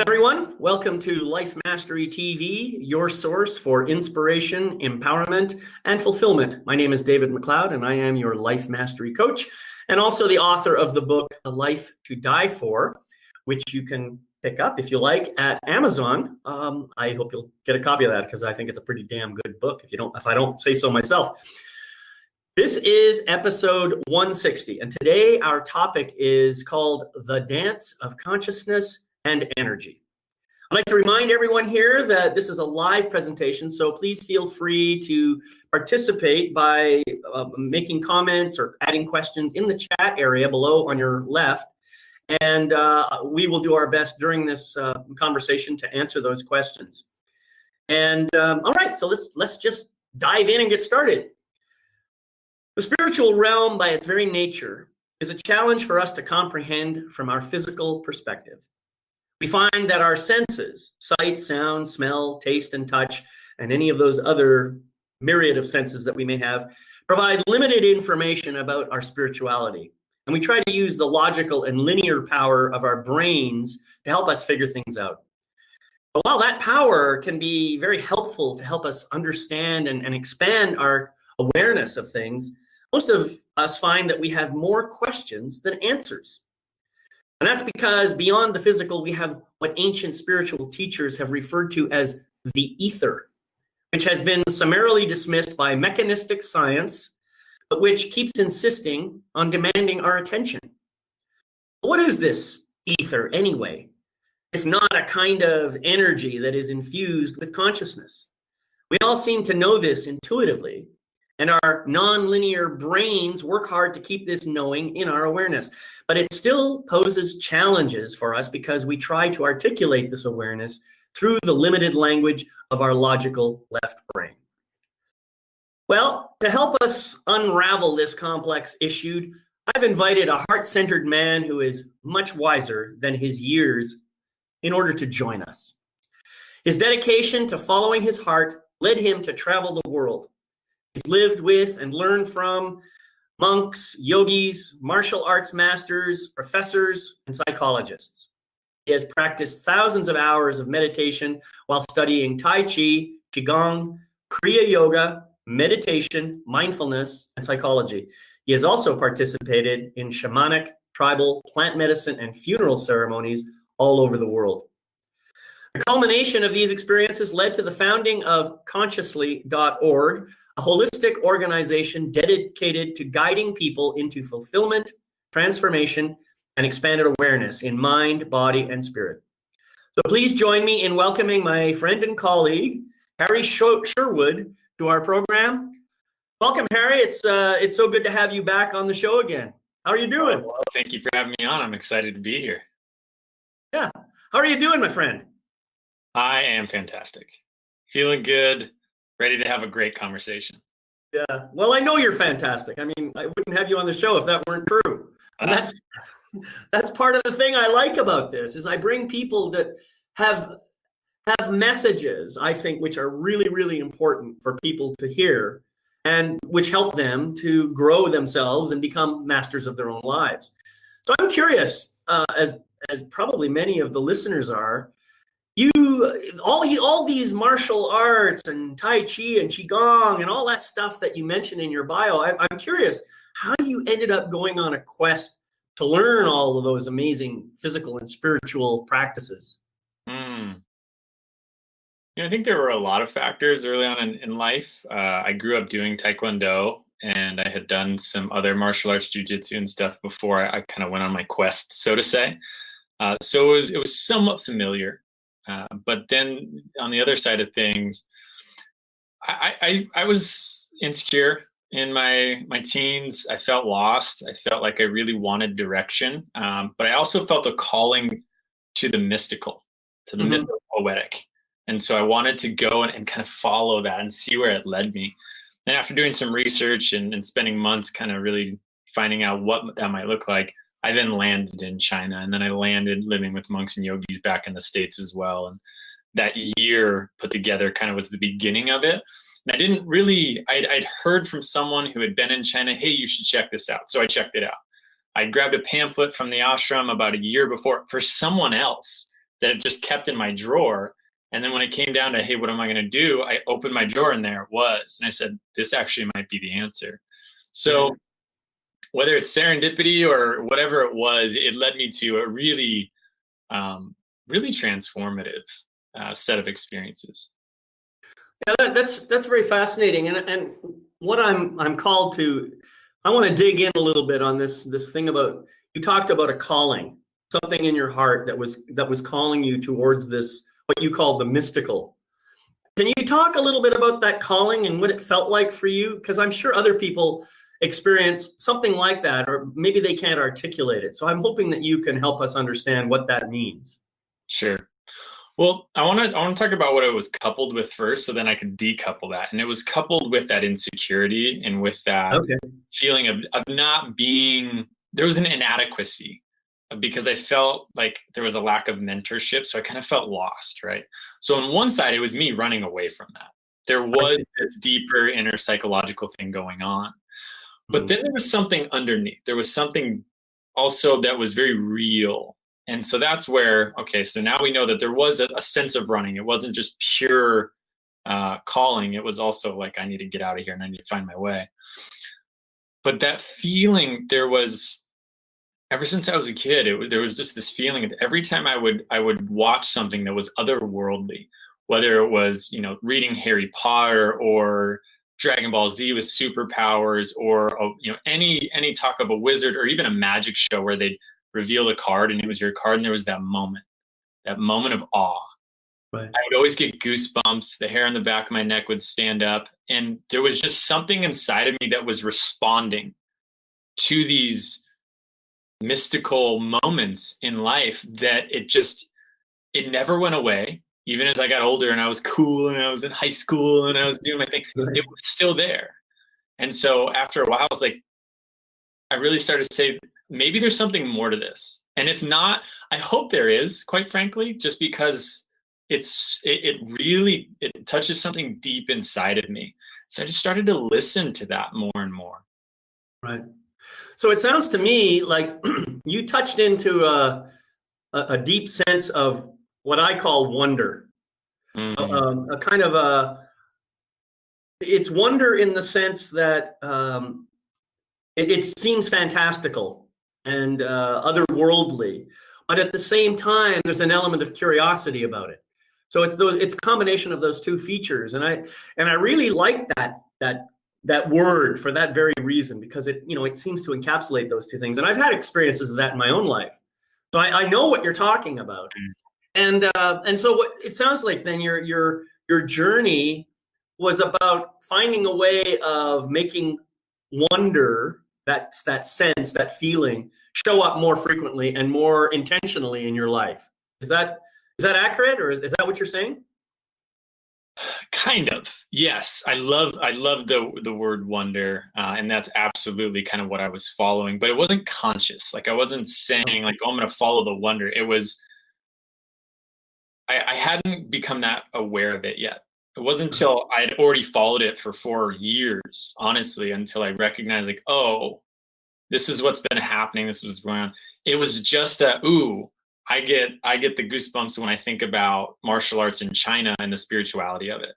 Everyone. Welcome to Life Mastery TV, your source for inspiration, empowerment, and fulfillment. My name is David McLeod, and I am your Life Mastery coach, and also the author of the book, A Life to Die For, which you can pick up, if you like, at Amazon. I hope you'll get a copy of that because I think it's a pretty damn good book, if I don't say so myself. This is episode 160, and today our topic is called The Dance of Consciousness and Energy. I'd like to remind everyone here that this is a live presentation, so please feel free to participate by making comments or adding questions in the chat area below on your left, and we will do our best during this conversation to answer those questions. And all right, so let's just dive in and get started. The spiritual realm, by its very nature, is a challenge for us to comprehend from our physical perspective. We find that our senses, sight, sound, smell, taste, and touch, and any of those other myriad of senses that we may have, provide limited information about our spirituality. And we try to use the logical and linear power of our brains to help us figure things out. But while that power can be very helpful to help us understand and expand our awareness of things, most of us find that we have more questions than answers. And that's because beyond the physical, we have what ancient spiritual teachers have referred to as the ether, which has been summarily dismissed by mechanistic science, but which keeps insisting on demanding our attention. What is this ether anyway, if not a kind of energy that is infused with consciousness? We all seem to know this intuitively, and our nonlinear brains work hard to keep this knowing in our awareness. But it still poses challenges for us because we try to articulate this awareness through the limited language of our logical left brain. Well, to help us unravel this complex issue, I've invited a heart-centered man who is much wiser than his years in order to join us. His dedication to following his heart led him to travel the world. He's lived with and learned from monks, yogis, martial arts masters, professors, and psychologists. He has practiced thousands of hours of meditation while studying Tai Chi, Qigong, Kriya Yoga, meditation, mindfulness, and psychology. He has also participated in shamanic, tribal, plant medicine, and funeral ceremonies all over the world. The culmination of these experiences led to the founding of Consciously.org, a holistic organization dedicated to guiding people into fulfillment, transformation, and expanded awareness in mind, body, and spirit. So please join me in welcoming my friend and colleague, Harry Sherwood, to our program. Welcome, Harry. It's so good to have you back on the show again. How are you doing? Well, thank you for having me on. I'm excited to be here. Yeah. How are you doing, my friend? I am fantastic. Feeling good, ready to have a great conversation. Yeah. Well, I know you're fantastic. I mean, I wouldn't have you on the show if that weren't true. And that's part of the thing I like about this is I bring people that have messages, I think, which are really, really important for people to hear and which help them to grow themselves and become masters of their own lives. So I'm curious, as probably many of the listeners are, all these martial arts and Tai Chi and Qigong and all that stuff that you mentioned in your bio, I'm curious how you ended up going on a quest to learn all of those amazing physical and spiritual practices. I think there were a lot of factors early on in life. I grew up doing Taekwondo, and I had done some other martial arts, jiu-jitsu and stuff before I kind of went on my quest, so to say. So it was somewhat familiar. But then on the other side of things, I was insecure in my teens. I felt lost. I felt like I really wanted direction. But I also felt a calling to the mystical, to the mythical poetic. And so I wanted to go and kind of follow that and see where it led me. And after doing some research and spending months kind of really finding out what that might look like, I then landed in China, and then I landed living with monks and yogis back in the States as well. And that year put together kind of was the beginning of it. And I didn't really, I'd heard from someone who had been in China, hey, you should check this out. So I checked it out. I grabbed a pamphlet from the ashram about a year before for someone else that it just kept in my drawer. And then when it came down to, hey, what am I going to do? I opened my drawer and there it was. And I said, this actually might be the answer. So whether it's serendipity or whatever it was, it led me to a really, really transformative set of experiences. Yeah, that's very fascinating. And what I'm called to, I want to dig in a little bit on this thing about, you talked about a calling, something in your heart that was calling you towards this, what you call the mystical. Can you talk a little bit about that calling and what it felt like for you? Because I'm sure other people experience something like that, or maybe they can't articulate it. So I'm hoping that you can help us understand what that means. Sure. Well, I want to talk about what it was coupled with first, so then I could decouple that. And it was coupled with that insecurity and with that feeling of not being, there was an inadequacy because I felt like there was a lack of mentorship. So I kind of felt lost, right? So on one side, it was me running away from that. There was this deeper inner psychological thing going on. But then there was something underneath. There was something also that was very real. And so that's where, okay, so now we know that there was a sense of running. It wasn't just pure calling. It was also like, I need to get out of here and I need to find my way. But that feeling, there was, ever since I was a kid, there was just this feeling that every time I would watch something that was otherworldly, whether it was, reading Harry Potter or Dragon Ball Z with superpowers, or any talk of a wizard, or even a magic show where they'd reveal a card and it was your card, and there was that moment of awe. Right. I would always get goosebumps. The hair on the back of my neck would stand up, and there was just something inside of me that was responding to these mystical moments in life that it never went away. Even as I got older and I was cool and I was in high school and I was doing my thing, it was still there. And so after a while, I was like, I really started to say, maybe there's something more to this. And if not, I hope there is, quite frankly, just because it really touches something deep inside of me. So I just started to listen to that more and more. Right. So it sounds to me like you touched into a deep sense of what I call wonder. A kind of it's wonder in the sense that it seems fantastical and otherworldly, but at the same time, there's an element of curiosity about it. So it's a combination of those two features, and I really like that word for that very reason, because it seems to encapsulate those two things. And I've had experiences of that in my own life, so I know what you're talking about. And so what it sounds like then your journey was about finding a way of making wonder, that sense, that feeling, show up more frequently and more intentionally in your life. Is that accurate, or is that what you're saying? Kind of, yes. I love the word wonder, and that's absolutely kind of what I was following. But it wasn't conscious. Like I wasn't saying like, "Oh, I'm going to follow the wonder." It was, I hadn't become that aware of it yet. It wasn't until I'd already followed it for 4 years, honestly, until I recognized like, oh, this is what's been happening. This was going on. It was just I get the goosebumps when I think about martial arts in China and the spirituality of it.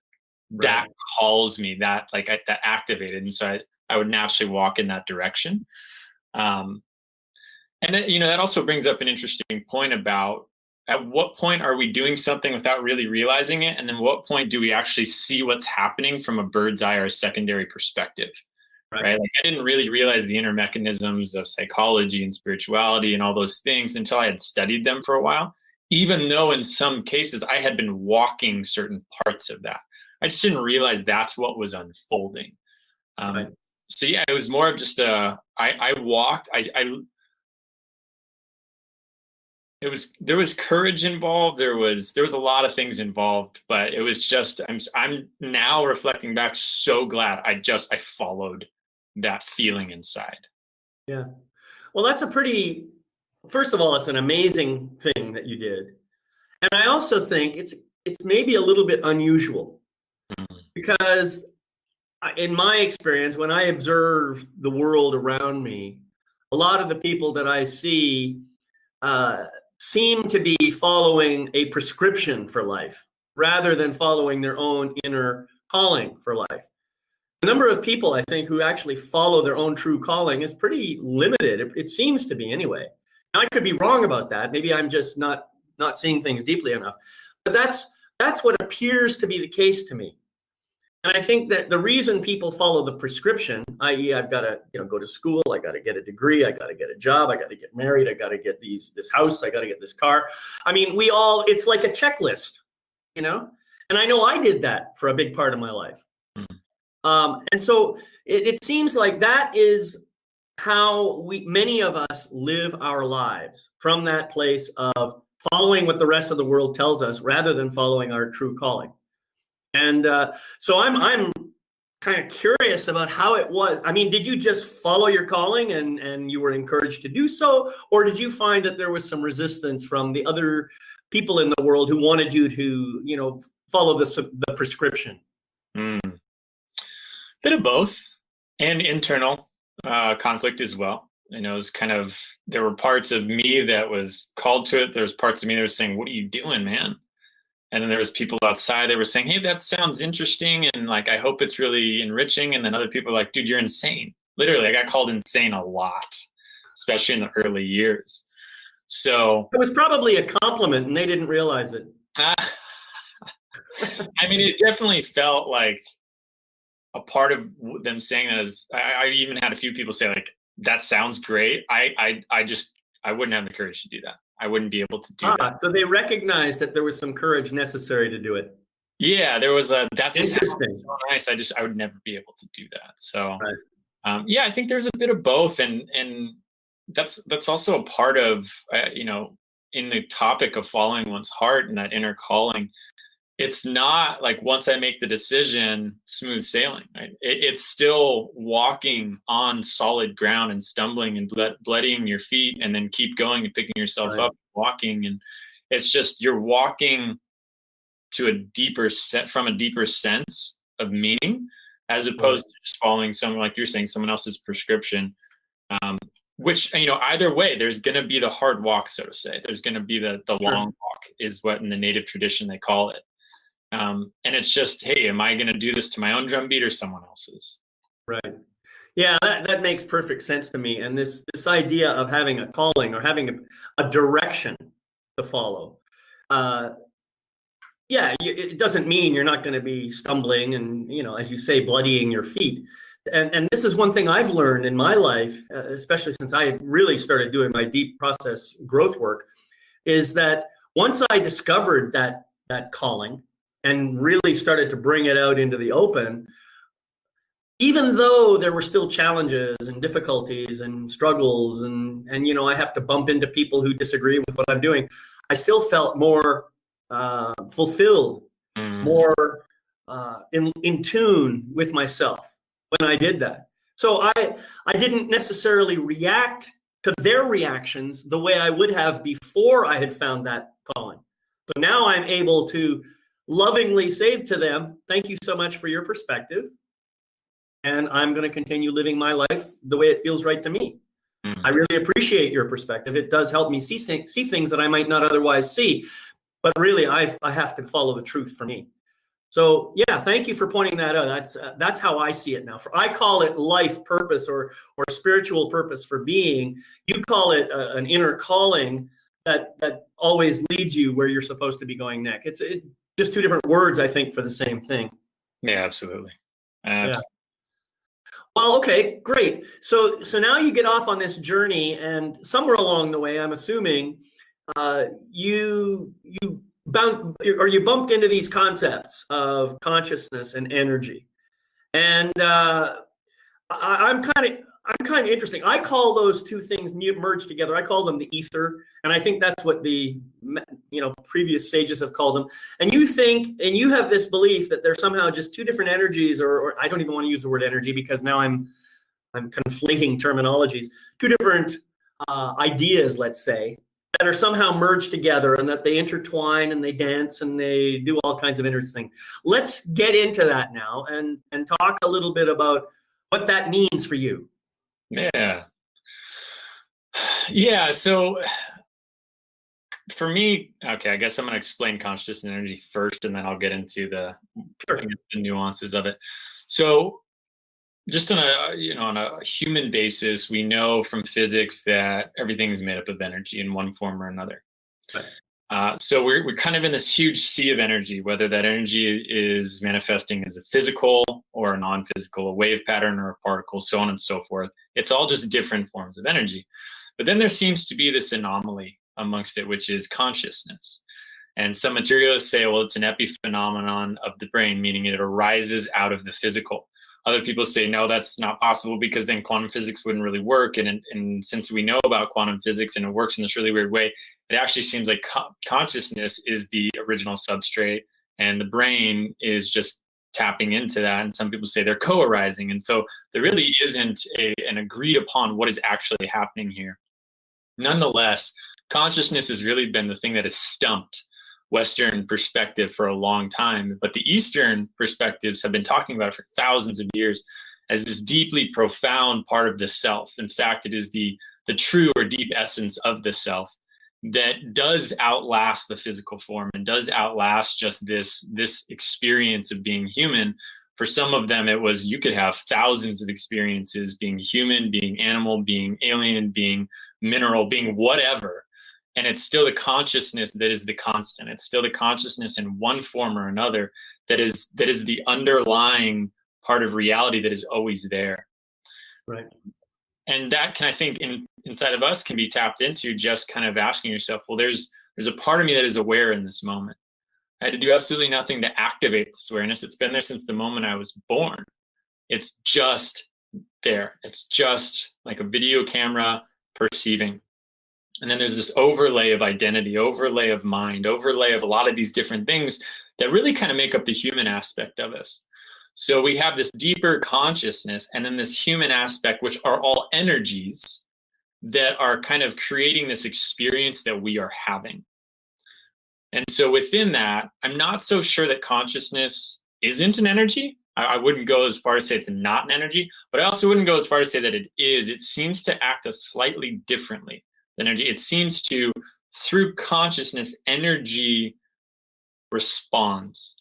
Right. That calls me, that activated. And so I would naturally walk in that direction. And then, that also brings up an interesting point about at what point are we doing something without really realizing it? And then what point do we actually see what's happening from a bird's eye or a secondary perspective? Right? Like I didn't really realize the inner mechanisms of psychology and spirituality and all those things until I had studied them for a while, even though in some cases I had been walking certain parts of that. I just didn't realize that's what was unfolding. Right. So yeah, it was more of just I walked, there was courage involved. There was a lot of things involved, but it was just, I'm now reflecting back, so glad I followed that feeling inside. Yeah. Well, that's first of all, it's an amazing thing that you did. And I also think it's maybe a little bit unusual, because in my experience, when I observe the world around me, a lot of the people that I see, seem to be following a prescription for life rather than following their own inner calling for life. The number of people, I think, who actually follow their own true calling is pretty limited. It seems to be anyway. Now, I could be wrong about that. Maybe I'm just not seeing things deeply enough. But that's what appears to be the case to me. And I think that the reason people follow the prescription, i.e., I've got to go to school, I got to get a degree, I got to get a job, I got to get married, I got to get this house, I got to get this car. I mean, it's like a checklist, And I know I did that for a big part of my life. And so it seems like that is how many of us live our lives, from that place of following what the rest of the world tells us rather than following our true calling. And so I'm kind of curious about how it was. I mean, did you just follow your calling and you were encouraged to do so? Or did you find that there was some resistance from the other people in the world who wanted you to, follow the prescription? Bit of both, and internal conflict as well. It's there were parts of me that was called to it. There's parts of me that were saying, "What are you doing, man?" And then there was people outside that were saying, "Hey, that sounds interesting, and I hope it's really enriching." And then other people were like, "Dude, you're insane." Literally, I got called insane a lot, especially in the early years. So it was probably a compliment, and they didn't realize it. I mean, it definitely felt like a part of them saying that is, I even had a few people say, "That sounds great." I wouldn't have the courage to do that. I wouldn't be able to do that. So they recognized that there was some courage necessary to do it. Yeah, there was that interesting. Sounds so nice. I would never be able to do that. So, right. Yeah, I think there's a bit of both, and that's also a part of in the topic of following one's heart and that inner calling. It's not like once I make the decision, smooth sailing. Right? It's still walking on solid ground and stumbling and bloodying your feet, and then keep going and picking yourself up, walking. And it's just you're walking to from a deeper sense of meaning, as opposed to just following someone, like you're saying, someone else's prescription. Which either way, there's going to be the hard walk, so to say. There's going to be the long walk, is what in the native tradition they call it. And it's just, hey, am I going to do this to my own drumbeat or someone else's? Right. Yeah, that makes perfect sense to me. And this idea of having a calling or having a direction to follow, it doesn't mean you're not going to be stumbling and, as you say, bloodying your feet. And this is one thing I've learned in my life, especially since I really started doing my deep process growth work, is that once I discovered that calling and really started to bring it out into the open, even though there were still challenges and difficulties and struggles and I have to bump into people who disagree with what I'm doing, I still felt more fulfilled, more in tune with myself when I did that. So I didn't necessarily react to their reactions the way I would have before I had found that calling. So now I'm able to lovingly say to them, "Thank you so much for your perspective. And I'm going to continue living my life the way it feels right to me. I really appreciate your perspective. It does help me see things that I might not otherwise see. But really, I have to follow the truth for me." So yeah, thank you for pointing that out. That's how I see it now. I call it life purpose or spiritual purpose for being. You call it an inner calling that always leads you where you're supposed to be going next. It's just two different words, I think, for the same thing. Yeah, absolutely. Yeah. Well, okay, great. So now you get off on this journey, and somewhere along the way, I'm assuming you bumped into these concepts of consciousness and energy, and I'm kind of interesting. I call those two things merged together. I call them the ether, and I think that's what the previous sages have called them. And you think, and you have this belief that they're somehow just two different energies, or I don't even want to use the word energy because now I'm conflating terminologies. Two different ideas, let's say, that are somehow merged together, and that they intertwine and they dance and they do all kinds of interesting things. Let's get into that now and talk a little bit about what that means for you. Yeah. So For me, okay, I guess I'm going to explain consciousness and energy first, and then I'll get into I Sure. guess, the nuances of it. So, just on a human basis, we know from physics that everything is made up of energy in one form or another. Right. So we're kind of in this huge sea of energy, whether that energy is manifesting as a physical or a non-physical, a wave pattern or a particle, so on and so forth. It's all just different forms of energy. But then there seems to be this anomaly amongst it, which is consciousness. And some materialists say, well, it's an epiphenomenon of the brain, meaning it arises out of the physical. Other people say, no, that's not possible because then quantum physics wouldn't really work. And since we know about quantum physics and it works in this really weird way, it actually seems like consciousness is the original substrate and the brain is just tapping into that. And some people say they're co-arising. And so there really isn't an agreed upon what is actually happening here. Nonetheless, consciousness has really been the thing that has stumped Western perspective for a long time, but the Eastern perspectives have been talking about it for thousands of years as this deeply profound part of the self. In fact, it is the true or deep essence of the self that does outlast the physical form and does outlast just this experience of being human. For some of them, it was you could have thousands of experiences being human, being animal, being alien, being mineral, being whatever. And it's still the consciousness that is the constant. It's still the consciousness in one form or another that is the underlying part of reality that is always there. Right. And that can, I think, inside of us can be tapped into just kind of asking yourself, well, there's a part of me that is aware in this moment. I had to do absolutely nothing to activate this awareness. It's been there since the moment I was born. It's just there. It's just like a video camera perceiving. And then there's this overlay of identity, overlay of mind, overlay of a lot of these different things that really kind of make up the human aspect of us. So we have this deeper consciousness and then this human aspect, which are all energies that are kind of creating this experience that we are having. And so within that, I'm not so sure that consciousness isn't an energy. I wouldn't go as far as say it's not an energy, but I also wouldn't go as far as say that it is. It seems to act slightly differently than energy. It seems to, through consciousness, energy responds.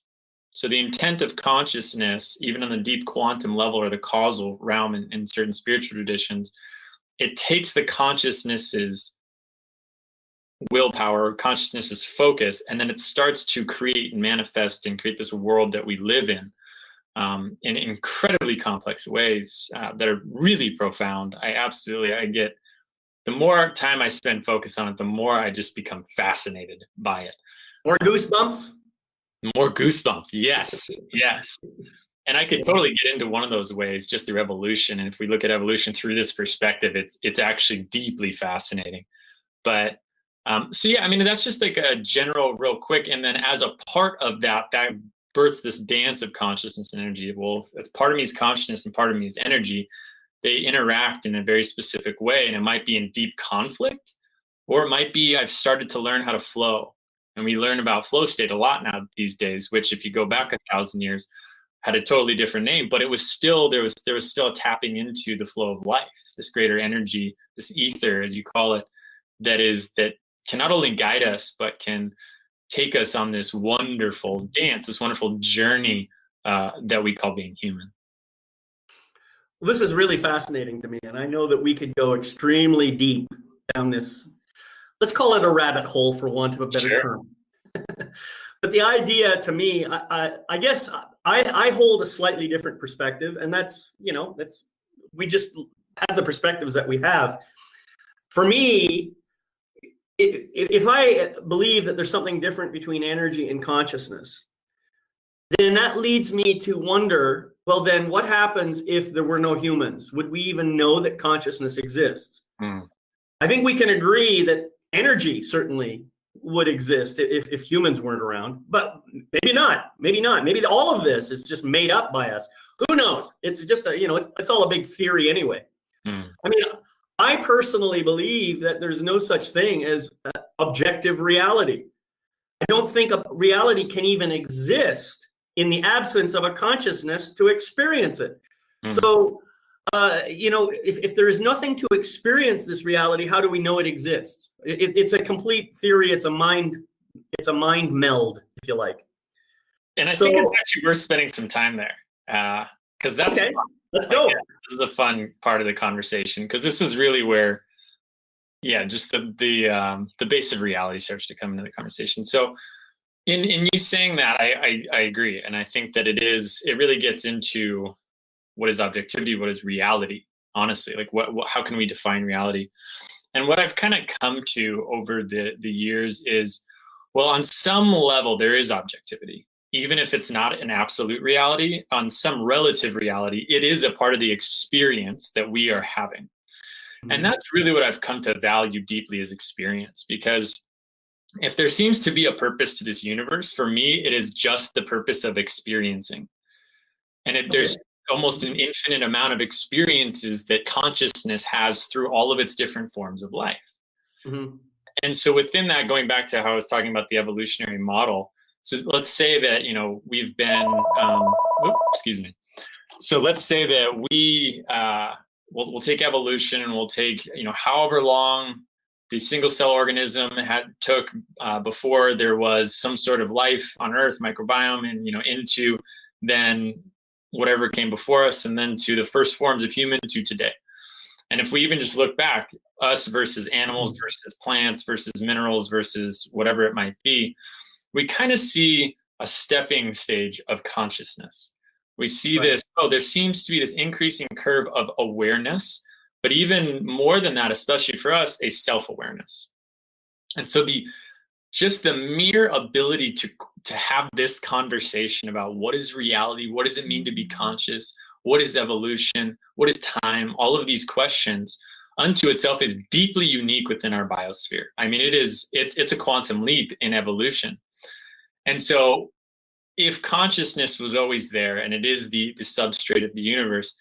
So the intent of consciousness, even on the deep quantum level or the causal realm in certain spiritual traditions, it takes the consciousess's willpower, consciousness's focus, and then it starts to create and manifest and create this world that we live in incredibly complex ways that are really profound. I get, the more time I spend focused on it, the more I just become fascinated by it. More goosebumps? More goosebumps. Yes. Yes. And I could totally get into one of those ways, just through evolution. And if we look at evolution through this perspective, it's actually deeply fascinating. But so yeah, I mean, that's just like a general real quick. And then as a part of that births this dance of consciousness and energy. Well, as part of me is consciousness and part of me is energy. They interact in a very specific way, and it might be in deep conflict, or it might be I've started to learn how to flow. And we learn about flow state a lot now these days, which if you go back 1,000 years, had a totally different name, but it was still, there was still a tapping into the flow of life, this greater energy, this ether, as you call it, that can not only guide us, but can take us on this wonderful dance, this wonderful journey that we call being human. Well, this is really fascinating to me, and I know that we could go extremely deep down this, let's call it a rabbit hole for want of a better term. But the idea to me, I guess I hold a slightly different perspective, and that's we just have the perspectives that we have. For me, if I believe that there's something different between energy and consciousness, then that leads me to wonder, well, then what happens if there were no humans? Would we even know that consciousness exists? I think we can agree that energy certainly would exist if humans weren't around, but maybe not. Maybe all of this is just made up by us. Who knows? It's just it's all a big theory anyway. I mean, I personally believe that there's no such thing as objective reality. I don't think a reality can even exist in the absence of a consciousness to experience it. So If there is nothing to experience this reality, how do we know it exists? It's a complete theory. It's a mind meld, if you like. And I think it's actually worth spending some time there, because that's okay. fun. Let's go. Yeah, this is the fun part of the conversation, because this is really where, just the base of reality starts to come into the conversation. So, in you saying that, I agree, and I think that it really gets into what is objectivity, what is reality. Honestly, like what how can we define reality? And what I've kind of come to over the years is, well, on some level there is objectivity. Even if it's not an absolute reality, on some relative reality, it is a part of the experience that we are having. Mm-hmm. And that's really what I've come to value deeply, is experience. Because if there seems to be a purpose to this universe, for me, it is just the purpose of experiencing. And there's almost an infinite amount of experiences that consciousness has through all of its different forms of life. Mm-hmm. And so within that, going back to how I was talking about the evolutionary model, so let's say that, we've been, excuse me. So let's say that we'll take evolution, and we'll take, however long the single cell organism took before there was some sort of life on Earth, microbiome, and, into then whatever came before us, and then to the first forms of human to today. And if we even just look back, us versus animals versus plants versus minerals versus whatever it might be, we kind of see a stepping stage of consciousness. We see this, there seems to be this increasing curve of awareness, but even more than that, especially for us, a self-awareness. And so just the mere ability to have this conversation about what is reality, what does it mean to be conscious, what is evolution, what is time, all of these questions unto itself is deeply unique within our biosphere. I mean, it's a quantum leap in evolution. And so if consciousness was always there, and it is the substrate of the universe,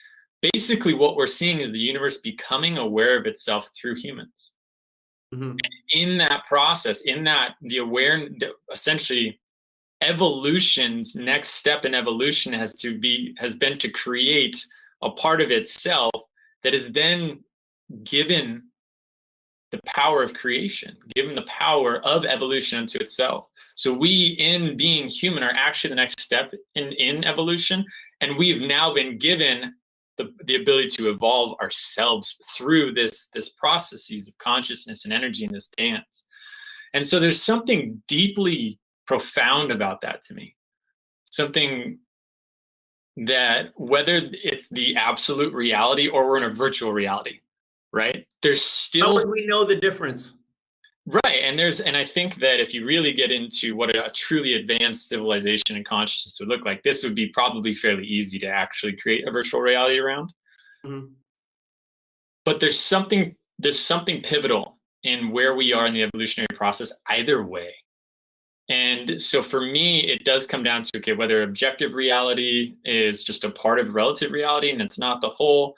basically what we're seeing is the universe becoming aware of itself through humans. Mm-hmm. In that process, the awareness, essentially evolution's next step in evolution has been to create a part of itself that is then given the power of creation, given the power of evolution unto itself. So we, in being human, are actually the next step in evolution, and we've now been given the ability to evolve ourselves through this processes of consciousness and energy in this dance. And so there's something deeply profound about that to me. Something that, whether it's the absolute reality or we're in a virtual reality, right? There's still... How would we know the difference? Right. And I think that if you really get into what a truly advanced civilization and consciousness would look like, this would be probably fairly easy to actually create a virtual reality around. Mm-hmm. But there's something pivotal in where we are in the evolutionary process either way. And so for me, it does come down to, whether objective reality is just a part of relative reality and it's not the whole.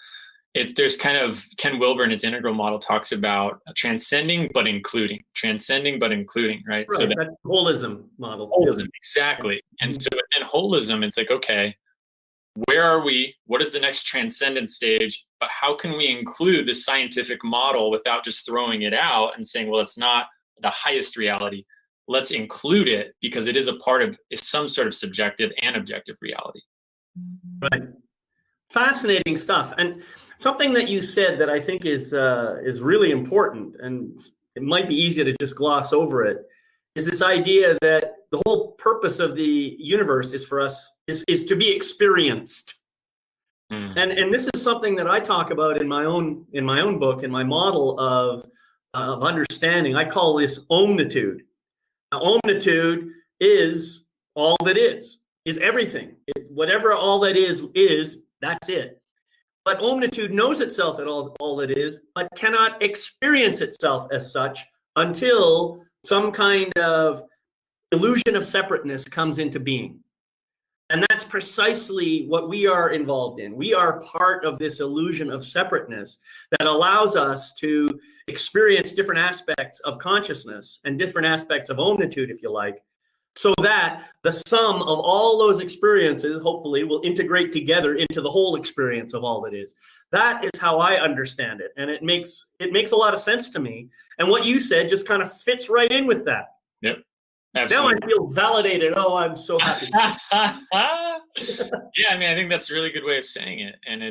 There's kind of, Ken Wilber in his integral model talks about transcending but including, right? Right, so that's holism model. Holism, exactly. And so within holism, it's like, okay, where are we? What is the next transcendent stage? But how can we include the scientific model without just throwing it out and saying, well, it's not the highest reality. Let's include it because it is a part of some sort of subjective and objective reality. Right. Fascinating stuff. And something that you said that I think is really important, and it might be easy to just gloss over it, is this idea that the whole purpose of the universe is for us is to be experienced. Mm. And this is something that I talk about in my own book, in my model of understanding. I call this omnitude. Now, omnitude is all that is everything. Whatever all that is, that's it. But omnitude knows itself as all it is, but cannot experience itself as such until some kind of illusion of separateness comes into being. And that's precisely what we are involved in. We are part of this illusion of separateness that allows us to experience different aspects of consciousness and different aspects of omnitude, if you like, so that the sum of all those experiences hopefully will integrate together into the whole experience of all that is. That is how I understand it, and it makes a lot of sense to me. And what you said just kind of fits right in with that. Yep. Now I Absolutely. feel validated. Oh, I'm so happy. Yeah, I mean, I think that's a really good way of saying it, and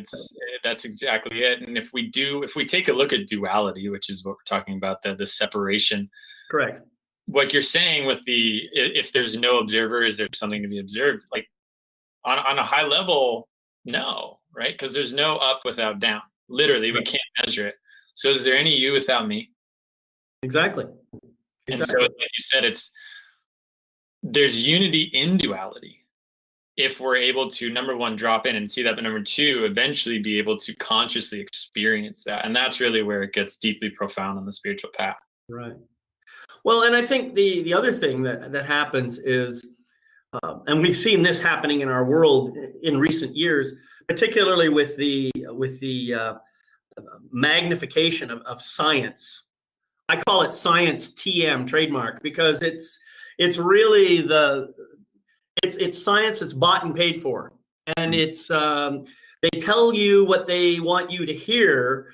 that's exactly it. And if we take a look at duality, which is what we're talking about, the separation, Correct. what you're saying with if there's no observer, is there something to be observed? Like on a high level, no, right? Because there's no up without down. Literally, we can't measure it. So is there any you without me? Exactly. And so, like you said, there's unity in duality. If we're able to, number one, drop in and see that, but number two, eventually be able to consciously experience that. And that's really where it gets deeply profound on the spiritual path. Right. Well, and I think the other thing that happens is, and we've seen this happening in our world in recent years, particularly with the magnification of science. I call it science TM, trademark, because it's really it's science that's bought and paid for, and it's they tell you what they want you to hear,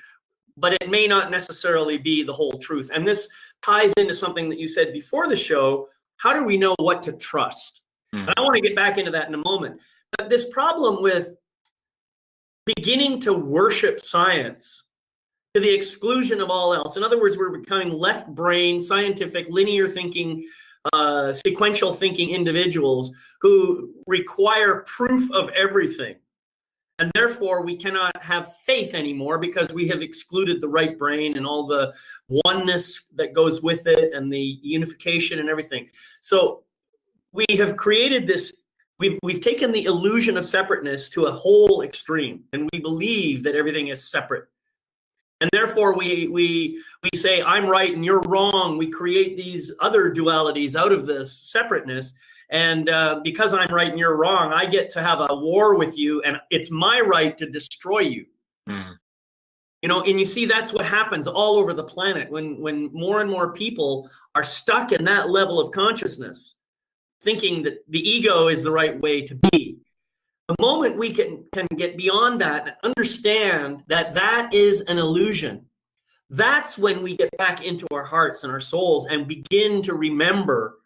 but it may not necessarily be the whole truth. And this ties into something that you said before the show. How do we know what to trust? And I want to get back into that in a moment. But this problem with beginning to worship science to the exclusion of all else. In other words, we're becoming left brain, scientific, linear thinking, sequential thinking individuals who require proof of everything. And therefore, we cannot have faith anymore because we have excluded the right brain and all the oneness that goes with it and the unification and everything. So we have created this, we've taken the illusion of separateness to a whole extreme, and we believe that everything is separate. And therefore, we say, I'm right and you're wrong. We create these other dualities out of this separateness. And because I'm right and you're wrong, I get to have a war with you, and it's my right to destroy you. You know, and you see that's what happens all over the planet when more and more people are stuck in that level of consciousness, thinking that the ego is the right way to be. The moment we can get beyond that and understand that that is an illusion, that's when we get back into our hearts and our souls and begin to remember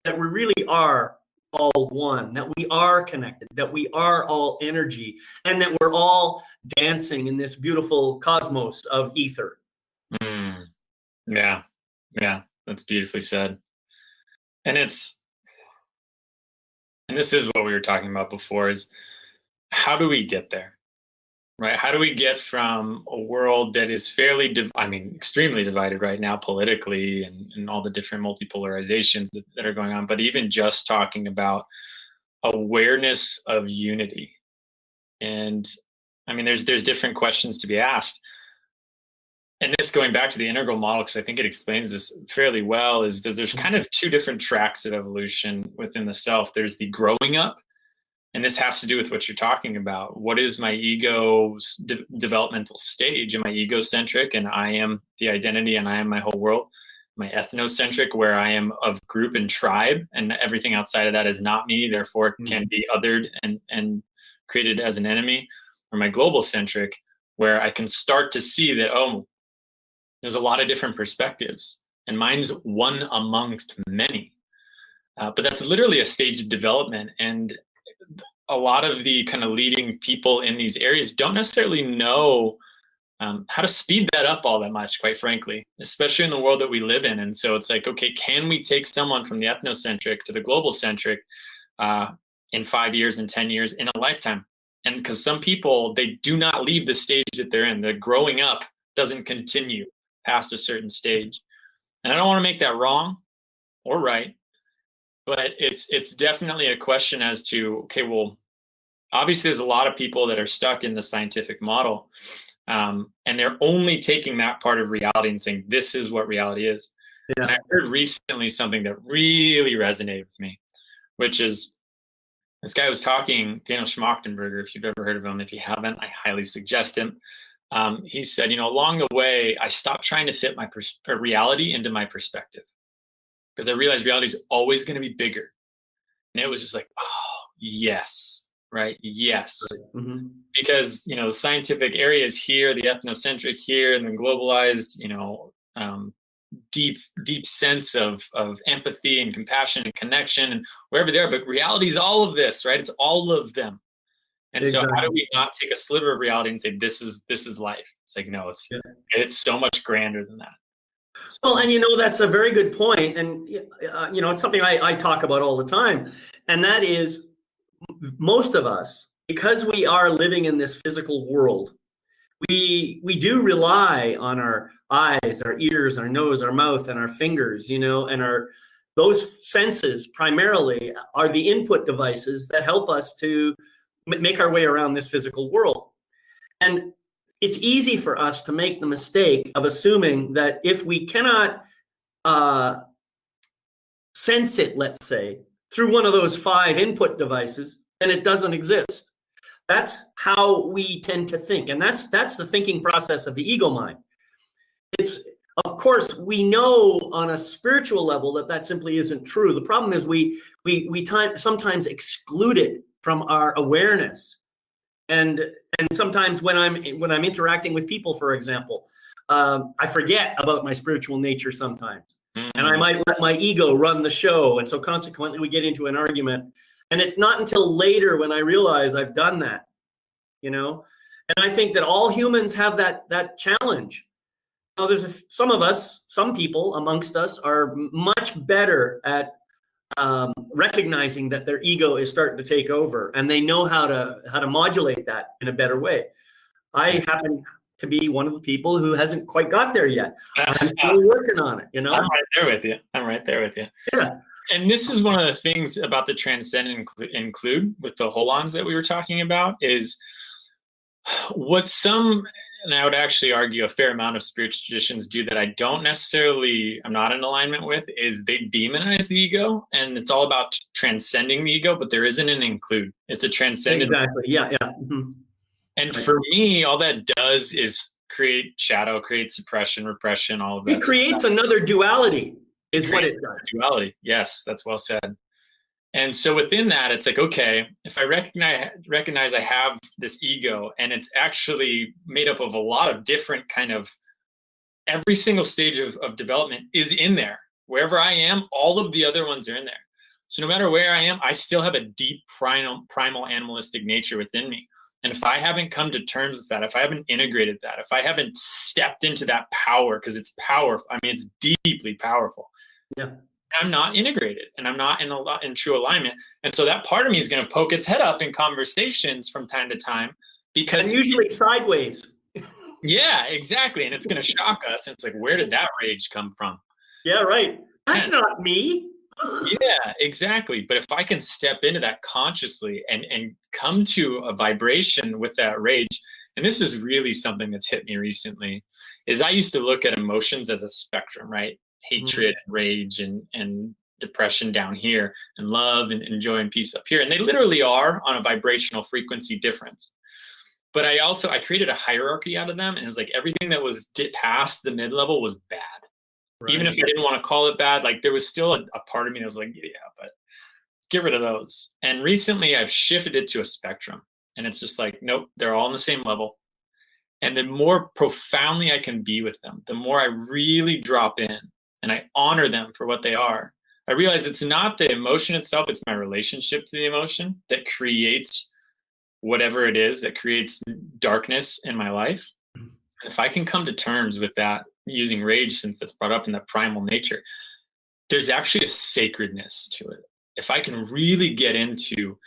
that we really are all one, that we are connected, that we are all energy, and that we're all dancing in this beautiful cosmos of ether. Yeah, that's beautifully said. And this is what we were talking about before, is how do we get there, right? How do we get from a world that is extremely divided right now politically and all the different multipolarizations that are going on, but even just talking about awareness of unity. And I mean, there's different questions to be asked. And this, going back to the integral model, because I think it explains this fairly well, is there's kind of two different tracks of evolution within the self. There's the growing up, and this has to do with what you're talking about. What is my ego's developmental stage? Am I egocentric and I am the identity and I am my whole world? Am I ethnocentric, where I am of group and tribe and everything outside of that is not me, therefore can be othered and created as an enemy? Or am I global centric, where I can start to see that, oh, there's a lot of different perspectives and mine's one amongst many. But that's literally a stage of development. And a lot of the kind of leading people in these areas don't necessarily know how to speed that up all that much, quite frankly, especially in the world that we live in. And so it's like, okay, can we take someone from the ethnocentric to the global centric in 5 years and 10 years, in a lifetime? And because some people, they do not leave the stage that they're in. The growing up doesn't continue past a certain stage. And I don't want to make that wrong or right, but it's definitely a question as to, okay, well, obviously there's a lot of people that are stuck in the scientific model, and they're only taking that part of reality and saying, this is what reality is. Yeah. And I heard recently something that really resonated with me, which is, this guy was talking, Daniel Schmachtenberger, if you've ever heard of him. If you haven't, I highly suggest him. He said, along the way, I stopped trying to fit my reality into my perspective, because I realized reality is always going to be bigger. And it was just like, oh, yes, right? Yes. Mm-hmm. Because, the scientific area is here, the ethnocentric here, and then globalized, deep, deep sense of empathy and compassion and connection and wherever they are. But reality is all of this, right? It's all of them. And so how do Exactly. we not take a sliver of reality and say, this is life? It's like, no, Yeah. it's so much grander than that. Well, and that's a very good point. And, it's something I talk about all the time. And that is, most of us, because we are living in this physical world, we do rely on our eyes, our ears, our nose, our mouth, and our fingers, and those senses primarily are the input devices that help us to make our way around this physical world. And it's easy for us to make the mistake of assuming that if we cannot sense it, let's say, through one of those 5 input devices, then it doesn't exist. That's how we tend to think. And that's the thinking process of the ego mind. It's, of course, we know on a spiritual level that simply isn't true. The problem is we sometimes exclude it from our awareness. And sometimes when I'm interacting with people, for example, I forget about my spiritual nature sometimes. Mm-hmm. And I might let my ego run the show. And so consequently, we get into an argument. And it's not until later when I realize I've done that, And I think that all humans have that challenge. Now, there's some people amongst us are much better at recognizing that their ego is starting to take over, and they know how to modulate that in a better way. I happen to be one of the people who hasn't quite got there yet. I'm still working on it, I'm right there with you. Yeah. And this is one of the things about the transcend and include with the hold-ons that we were talking about is what and I would actually argue a fair amount of spiritual traditions do that I'm not in alignment with, is they demonize the ego, and it's all about transcending the ego, but there isn't an include. It's a transcendent. Exactly. Yeah. Mm-hmm. And for me, all that does is create shadow, create suppression, repression, all of that. It creates another duality. Is what it does. Duality. Yes, that's well said. And so within that, it's like, okay, if I recognize I have this ego, and it's actually made up of a lot of different every single stage of development is in there. Wherever I am, all of the other ones are in there. So no matter where I am, I still have a deep primal animalistic nature within me. And if I haven't come to terms with that, if I haven't integrated that, if I haven't stepped into that power, because it's powerful, it's deeply powerful. Yeah. I'm not integrated, and I'm not in true alignment. And so that part of me is going to poke its head up in conversations from time to time, because usually sideways. Yeah, exactly. And it's going to shock us. And it's like, where did that rage come from? Yeah, right. That's not me. Yeah, exactly. But if I can step into that consciously and come to a vibration with that rage, and this is really something that's hit me recently, is I used to look at emotions as a spectrum, right? Hatred, rage, and depression down here, and love and joy and peace up here. And they literally are on a vibrational frequency difference. But I created a hierarchy out of them, and it was like everything that was past the mid-level was bad. Right. Even if I didn't want to call it bad, like there was still a part of me that was like, yeah, but get rid of those. And recently I've shifted it to a spectrum, and it's just like, nope, they're all on the same level. And the more profoundly I can be with them, the more I really drop in and I honor them for what they are. I realize it's not the emotion itself, it's my relationship to the emotion that creates whatever it is that creates darkness in my life. And if I can come to terms with that using rage, since that's brought up in that primal nature, there's actually a sacredness to it. If I can really get into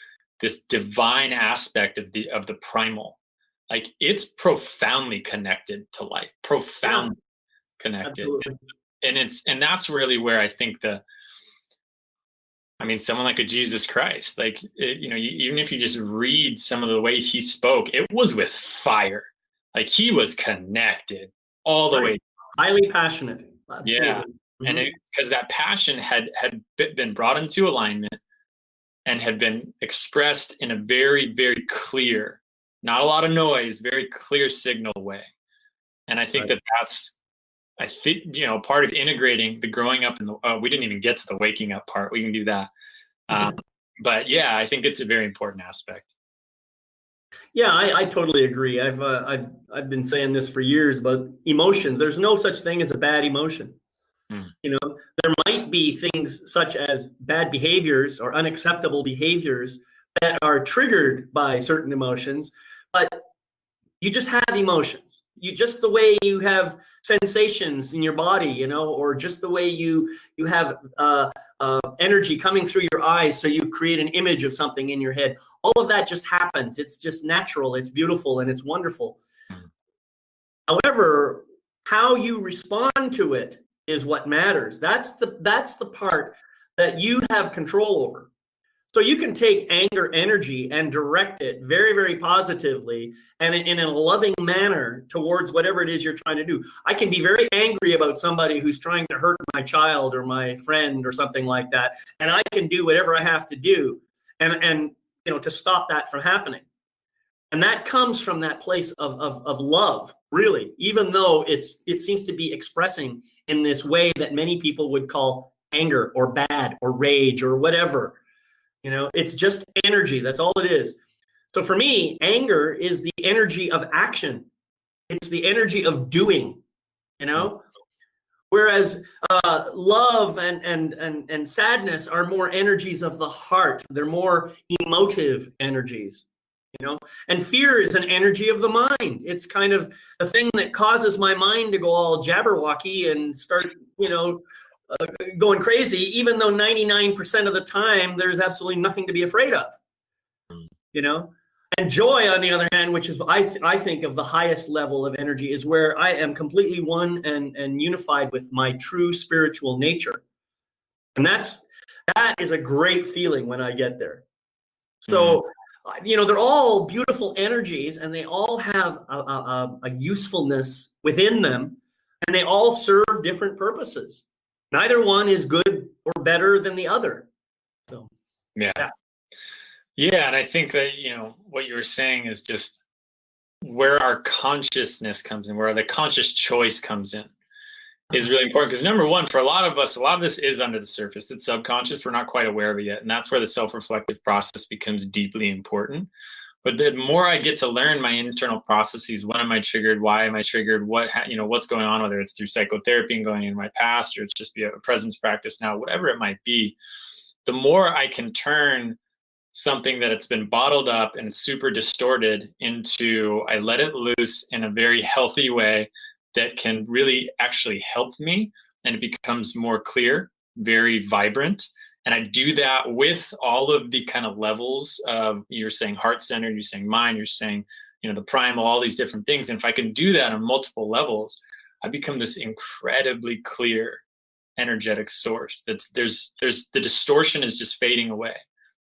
this divine aspect of the primal, like it's profoundly connected to life, profoundly connected. And that's really where I think someone like a Jesus Christ, like, even if you just read some of the way he spoke, it was with fire. Like he was connected all the way. Highly passionate. Absolutely. Yeah. And because that passion had been brought into alignment and had been expressed in a very, very clear, not a lot of noise, very clear signal way. And I think that's part of integrating the growing up we didn't even get to the waking up part. We can do that. But yeah, I think it's a very important aspect. Yeah, I totally agree. I've been saying this for years about emotions. There's no such thing as a bad emotion. Mm. You know, there might be things such as bad behaviors or unacceptable behaviors that are triggered by certain emotions, but you just have emotions. You just the way you have sensations in your body, you know, or just the way you have energy coming through your eyes, so you create an image of something in your head. All of that just happens. It's just natural. It's beautiful and it's wonderful. Mm. However, how you respond to it is what matters. That's the part that you have control over. So you can take anger energy and direct it very, very positively and in a loving manner towards whatever it is you're trying to do. I can be very angry about somebody who's trying to hurt my child or my friend or something like that, and I can do whatever I have to do and you know, to stop that from happening. And that comes from that place of love, really, even though it seems to be expressing in this way that many people would call anger or bad or rage or whatever. You know, it's just energy. That's all it is. So for me, anger is the energy of action. It's the energy of doing, you know? Whereas love and sadness are more energies of the heart. They're more emotive energies, you know? And fear is an energy of the mind. It's kind of the thing that causes my mind to go all jabberwocky and start, you know, going crazy, even though 99% of the time there's absolutely nothing to be afraid of, you know? And joy, on the other hand, which is I think of the highest level of energy, is where I am completely one and unified with my true spiritual nature. And that is a great feeling when I get there. So, you know, they're all beautiful energies and they all have a usefulness within them, and they all serve different purposes. Neither one is good or better than the other. So, Yeah. yeah. Yeah. And I think that, you know, what you were saying is just where our consciousness comes in, where the conscious choice comes in is really important. Because number one, for a lot of us, a lot of this is under the surface. It's subconscious. We're not quite aware of it yet. And that's where the self-reflective process becomes deeply important. But the more I get to learn my internal processes, when am I triggered? Why am I triggered? You know, what's going on, whether it's through psychotherapy and going in my past, or it's just be a presence practice now, whatever it might be, the more I can turn something that it's been bottled up and super distorted into, I let it loose in a very healthy way that can really actually help me, and it becomes more clear, very vibrant. And I do that with all of the kind of levels of, you're saying heart centered, you're saying mind, you're saying, you know, the primal, all these different things. And if I can do that on multiple levels, I become this incredibly clear energetic source. There's the distortion is just fading away.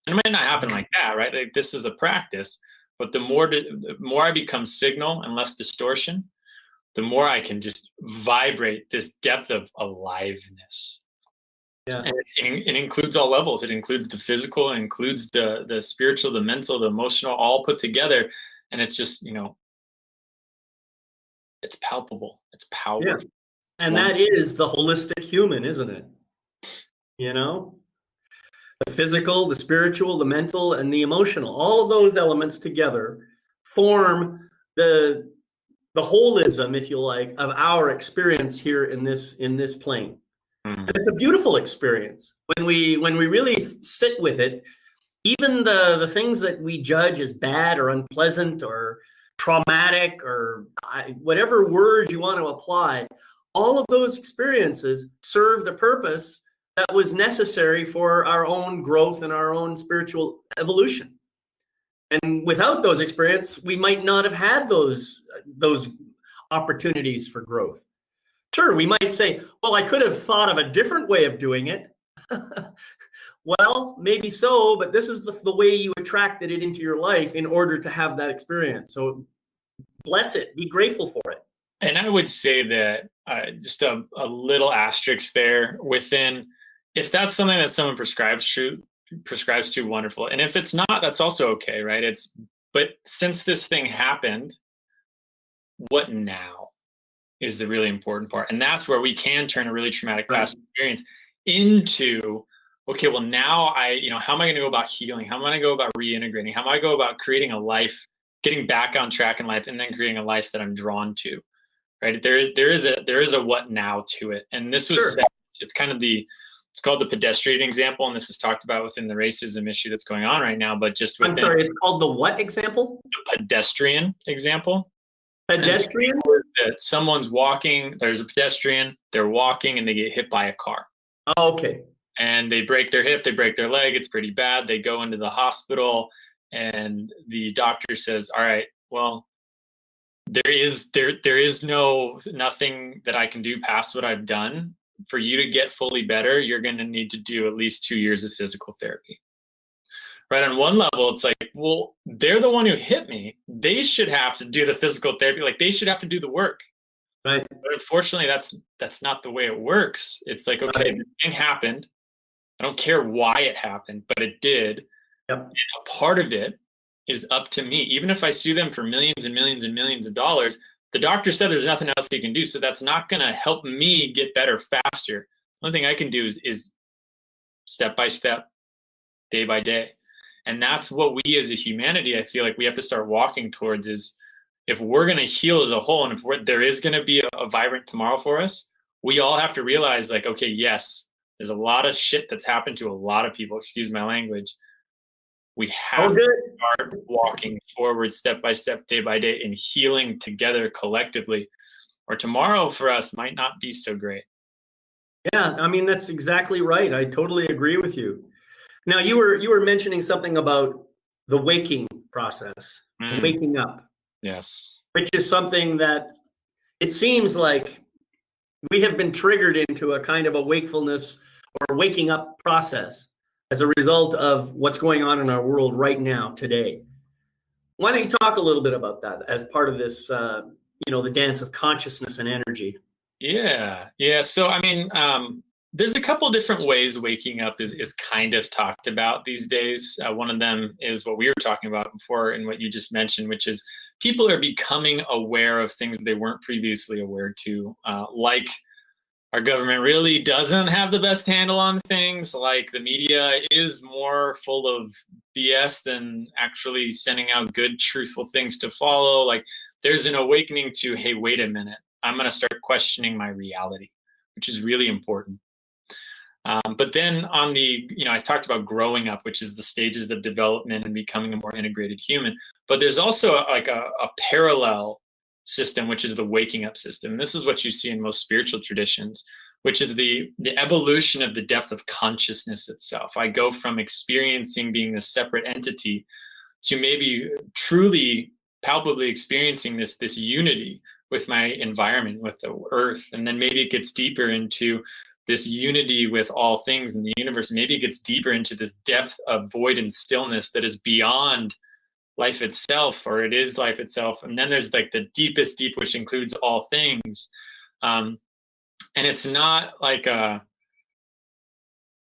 And it might not happen like that, right? Like, this is a practice, but the more I become signal and less distortion, the more I can just vibrate this depth of aliveness. Yeah. And it includes all levels. It includes the physical, it includes the spiritual, the mental, the emotional, all put together. And it's just, you know, it's palpable. It's powerful. Yeah. And that is the holistic human, isn't it? You know, the physical, the spiritual, the mental, and the emotional, all of those elements together form the holism, if you like, of our experience here in this plane. And it's a beautiful experience when we really sit with it. Even the things that we judge as bad or unpleasant or traumatic or whatever word you want to apply, all of those experiences served a purpose that was necessary for our own growth and our own spiritual evolution. And without those experiences, we might not have had those opportunities for growth. Sure, we might say, well, I could have thought of a different way of doing it. Well, maybe so, but this is the way you attracted it into your life in order to have that experience. So bless it, be grateful for it. And I would say that just a little asterisk there within, if that's something that someone prescribes to, wonderful. And if it's not, that's also okay, right? But since this thing happened, what now is the really important part. And that's where we can turn a really traumatic past experience into okay, well now how am I going to go about healing? How am I going to go about reintegrating? How am I going to go about creating a life, getting back on track in life, and then creating a life that I'm drawn to, right? There is a what now to it. And this was Sure. said, it's kind of it's called the pedestrian example. And this is talked about within the racism issue that's going on right now, but just I'm within sorry, it's called the what example? the pedestrian example. And Pedestrian? that someone's walking, there's a pedestrian, they're walking and they get hit by a car. Oh, okay. And they break their hip, they break their leg, it's pretty bad. They go into the hospital and the doctor says, all right, well, there is nothing that I can do past what I've done. For you to get fully better, you're going to need to do at least 2 years of physical therapy. Right, on one level, it's like, well, they're the one who hit me. They should have to do the physical therapy. Like, they should have to do the work. Right. But unfortunately, that's not the way it works. It's like, okay, Right. this thing happened. I don't care why it happened, but it did. Yep. And a part of it is up to me. Even if I sue them for millions and millions and millions of dollars, the doctor said there's nothing else he can do. So that's not going to help me get better faster. The only thing I can do is step by step, day by day. And that's what we as a humanity, I feel like we have to start walking towards, is if we're going to heal as a whole, and if there is going to be a vibrant tomorrow for us, we all have to realize, like, okay, yes, there's a lot of shit that's happened to a lot of people, excuse my language. We have to start walking forward step by step, day by day, and healing together collectively, or tomorrow for us might not be so great. Yeah, I mean, that's exactly right. I totally agree with you. Now, you were mentioning something about the waking process, waking up, Yes. which is something that it seems like we have been triggered into a kind of a wakefulness or waking up process as a result of what's going on in our world right now, today. Why don't you talk a little bit about that as part of this, the dance of consciousness and energy? Yeah. Yeah. So, I mean, there's a couple different ways waking up is kind of talked about these days. One of them is what we were talking about before and what you just mentioned, which is people are becoming aware of things they weren't previously aware to, like our government really doesn't have the best handle on things, like the media is more full of BS than actually sending out good, truthful things to follow. Like there's an awakening to, hey, wait a minute, I'm going to start questioning my reality, which is really important. But then on I talked about growing up, which is the stages of development and becoming a more integrated human. But there's also like a parallel system, which is the waking up system. And this is what you see in most spiritual traditions, which is the evolution of the depth of consciousness itself. I go from experiencing being this separate entity to maybe truly palpably experiencing this unity with my environment, with the earth. And then maybe it gets deeper into this unity with all things in the universe. Maybe it gets deeper into this depth of void and stillness that is beyond life itself, or it is life itself. And then there's like the deepest deep, which includes all things. And it's not like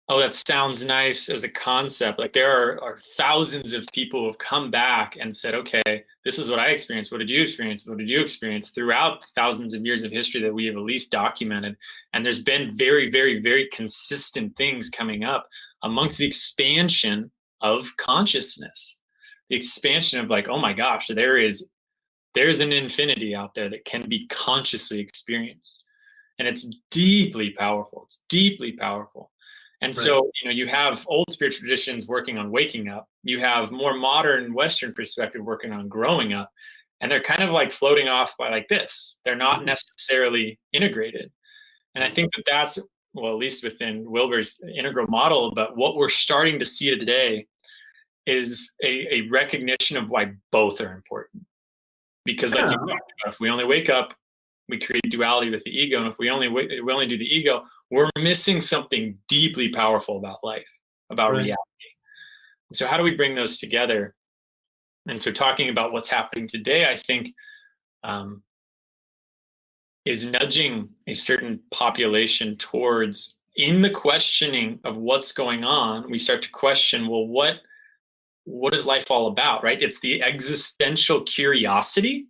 oh, that sounds nice as a concept. Like there are thousands of people who have come back and said, okay, this is what I experienced. What did you experience? What did you experience throughout thousands of years of history that we have at least documented? And there's been very, very, very consistent things coming up amongst the expansion of consciousness, the expansion of like, oh my gosh, there's an infinity out there that can be consciously experienced. And it's deeply powerful. It's deeply powerful. And so, you have old spiritual traditions working on waking up. You have more modern Western perspective working on growing up. And they're kind of like floating off by like this. They're not necessarily integrated. And I think that's, well, at least within Wilber's integral model, but what we're starting to see today is a recognition of why both are important. Because like you talked about, if we only wake up, we create duality with the ego. And if we only do the ego, we're missing something deeply powerful about life, about reality. So how do we bring those together? And so talking about what's happening today, I think, is nudging a certain population towards, in the questioning of what's going on, we start to question, well, what is life all about, right? It's the existential curiosity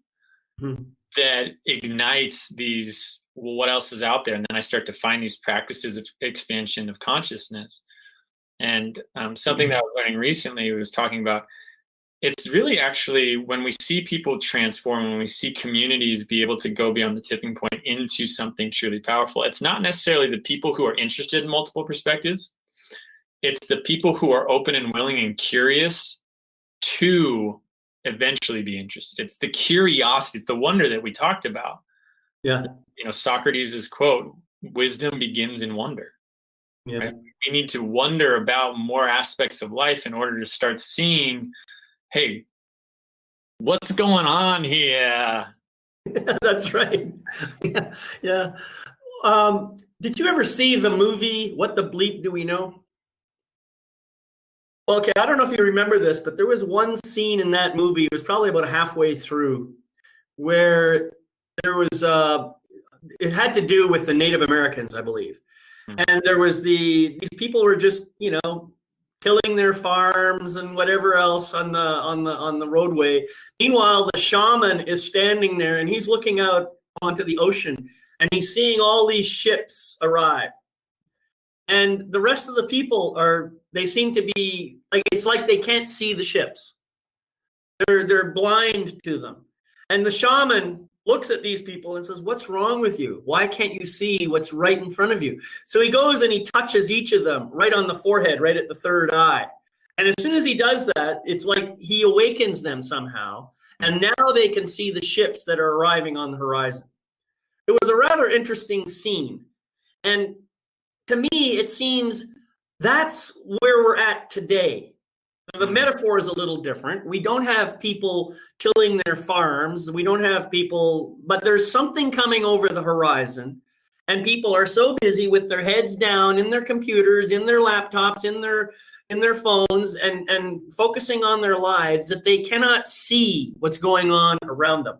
that ignites these, well, what else is out there? And then I start to find these practices of expansion of consciousness. And something that I was learning recently was talking about, it's really actually when we see people transform, when we see communities be able to go beyond the tipping point into something truly powerful, it's not necessarily the people who are interested in multiple perspectives. It's the people who are open and willing and curious to eventually be interested. It's the curiosity, it's the wonder that we talked about. Yeah. Socrates' quote, wisdom begins in wonder. Yeah. Right? We need to wonder about more aspects of life in order to start seeing, hey, what's going on here? That's right. Yeah. Yeah. Did you ever see the movie, What the Bleep Do We Know? Well, okay, I don't know if you remember this, but there was one scene in that movie, it was probably about halfway through, where there was, it had to do with the Native Americans, I believe. And there was these people were just, killing their farms and whatever else on the roadway. Meanwhile, the shaman is standing there and he's looking out onto the ocean and he's seeing all these ships arrive. And the rest of the people they seem to be like, it's like they can't see the ships. They're blind to them. And the shaman looks at these people and says, "What's wrong with you? Why can't you see what's right in front of you?" So he goes and he touches each of them right on the forehead, right at the third eye. And as soon as he does that, it's like he awakens them somehow. And now they can see the ships that are arriving on the horizon. It was a rather interesting scene. And to me, it seems that's where we're at today. The metaphor is a little different. We don't have people killing their farms. We don't have people, but there's something coming over the horizon. And people are so busy with their heads down in their computers, in their laptops, in their phones, and focusing on their lives that they cannot see what's going on around them.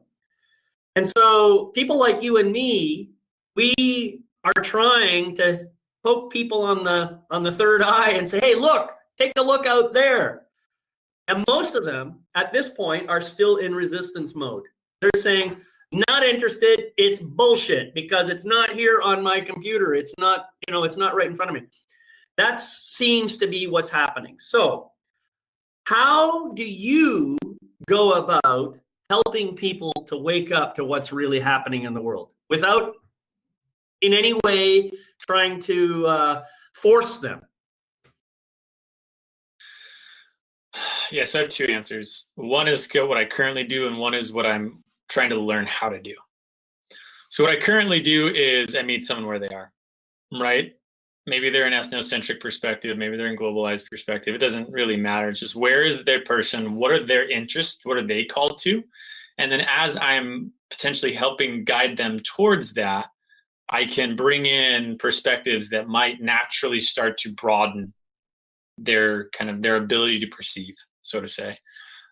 And so people like you and me, we are trying to poke people on the third eye and say, "Hey, look, take a look out there." And most of them at this point are still in resistance mode. They're saying, "Not interested. It's bullshit because it's not here on my computer. It's not, it's not right in front of me." That seems to be what's happening. So how do you go about helping people to wake up to what's really happening in the world without in any way trying to force them? Yes, I have two answers. One is what I currently do, and one is what I'm trying to learn how to do. So what I currently do is I meet someone where they are, right? Maybe they're an ethnocentric perspective, maybe they're in globalized perspective. It doesn't really matter. It's just, where is their person? What are their interests? What are they called to? And then as I'm potentially helping guide them towards that, I can bring in perspectives that might naturally start to broaden their ability to perceive, so to say.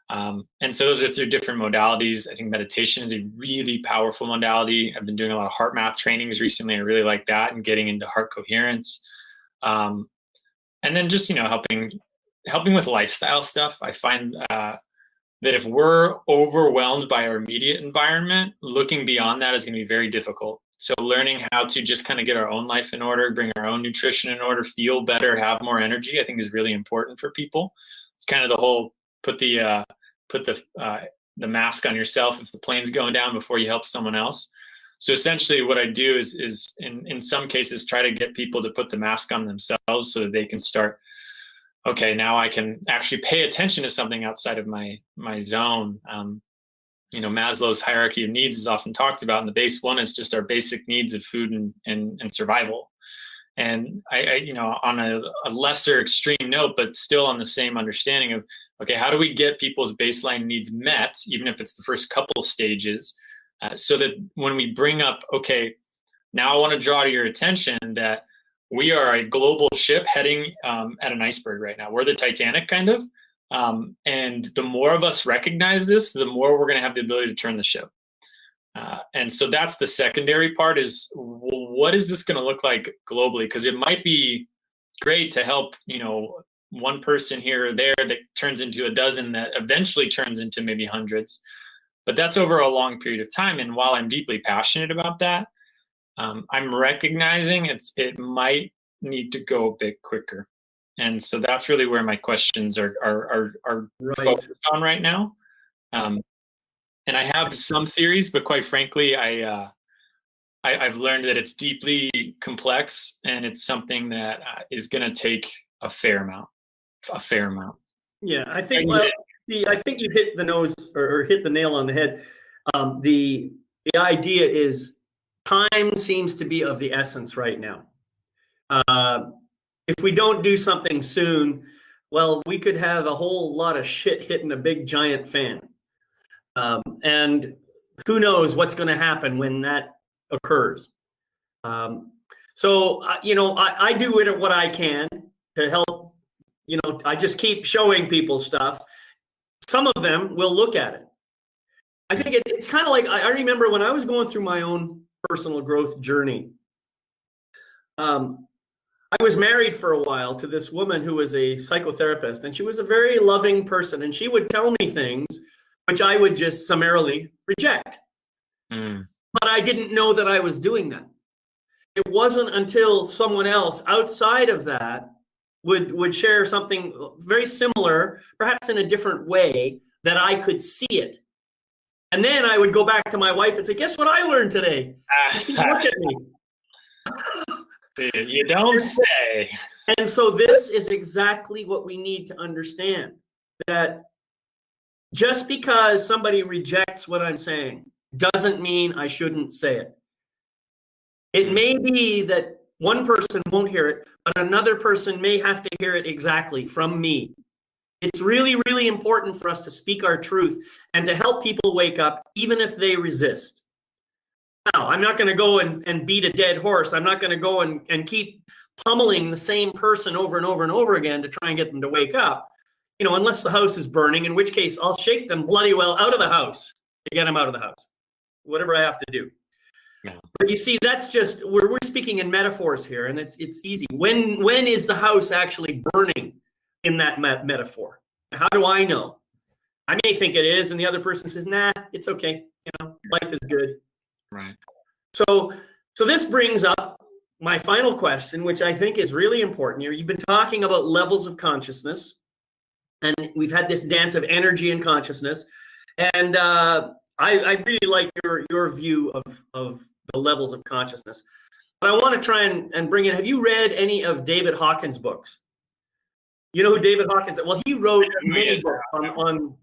And so those are through different modalities. I think meditation is a really powerful modality. I've been doing a lot of heart math trainings recently. I really like that, and getting into heart coherence. And then just, helping with lifestyle stuff. I find that if we're overwhelmed by our immediate environment, looking beyond that is going to be very difficult. So learning how to just kind of get our own life in order, bring our own nutrition in order, feel better, have more energy, I think is really important for people. It's kind of the whole put the mask on yourself if the plane's going down before you help someone else. So essentially what I do is in some cases try to get people to put the mask on themselves so that they can start, okay, now I can actually pay attention to something outside of my zone. Maslow's hierarchy of needs is often talked about, and the base one is just our basic needs of food and survival. And I on a lesser extreme note, but still on the same understanding of, okay, how do we get people's baseline needs met, even if it's the first couple stages, so that when we bring up, okay, now I want to draw to your attention that we are a global ship heading at an iceberg right now. We're the Titanic, kind of. And the more of us recognize this, the more we're going to have the ability to turn the ship. And so that's the secondary part is, well, what is this going to look like globally? Because it might be great to help, one person here or there that turns into a dozen that eventually turns into maybe hundreds. But that's over a long period of time. And while I'm deeply passionate about that, I'm recognizing it might need to go a bit quicker. And so that's really where my questions are Right. focused on right now. And I have some theories, but quite frankly, I've learned that it's deeply complex, and it's something that is going to take a fair amount. Yeah, I think. Well, I think you hit the nose or hit the nail on the head. The idea is time seems to be of the essence right now. If we don't do something soon, well, we could have a whole lot of shit hitting a big giant fan. And who knows what's going to happen when that occurs. So, I do what I can to help. I just keep showing people stuff. Some of them will look at it. I think it's kind of like, I remember when I was going through my own personal growth journey. I was married for a while to this woman who was a psychotherapist, and she was a very loving person, and she would tell me things which I would just summarily reject. But I didn't know that I was doing that. It wasn't until someone else outside of that would share something very similar, perhaps in a different way, that I could see it. And then I would go back to my wife and say, guess what I learned today? She looked at me. You don't say. And so this is exactly what we need to understand, that just because somebody rejects what I'm saying doesn't mean I shouldn't say it. It may be that one person won't hear it, but another person may have to hear it exactly from me. It's really, really important for us to speak our truth and to help people wake up, even if they resist. Now, I'm not going to go and beat a dead horse. I'm not going to go and keep pummeling the same person over and over and over again to try and get them to wake up, unless the house is burning, in which case I'll shake them bloody well out of the house to get them out of the house, whatever I have to do. Yeah. But you see, that's just, we're speaking in metaphors here, and it's easy. When is the house actually burning in that metaphor? How do I know? I may think it is, and the other person says, nah, it's okay. Life is good. Right. So this brings up my final question, which I think is really important here. You've been talking about levels of consciousness, and we've had this dance of energy and consciousness. And I really like your view of the levels of consciousness. But I want to try and bring in, have you read any of David Hawkins' books? You know who David Hawkins is? Well, he wrote many books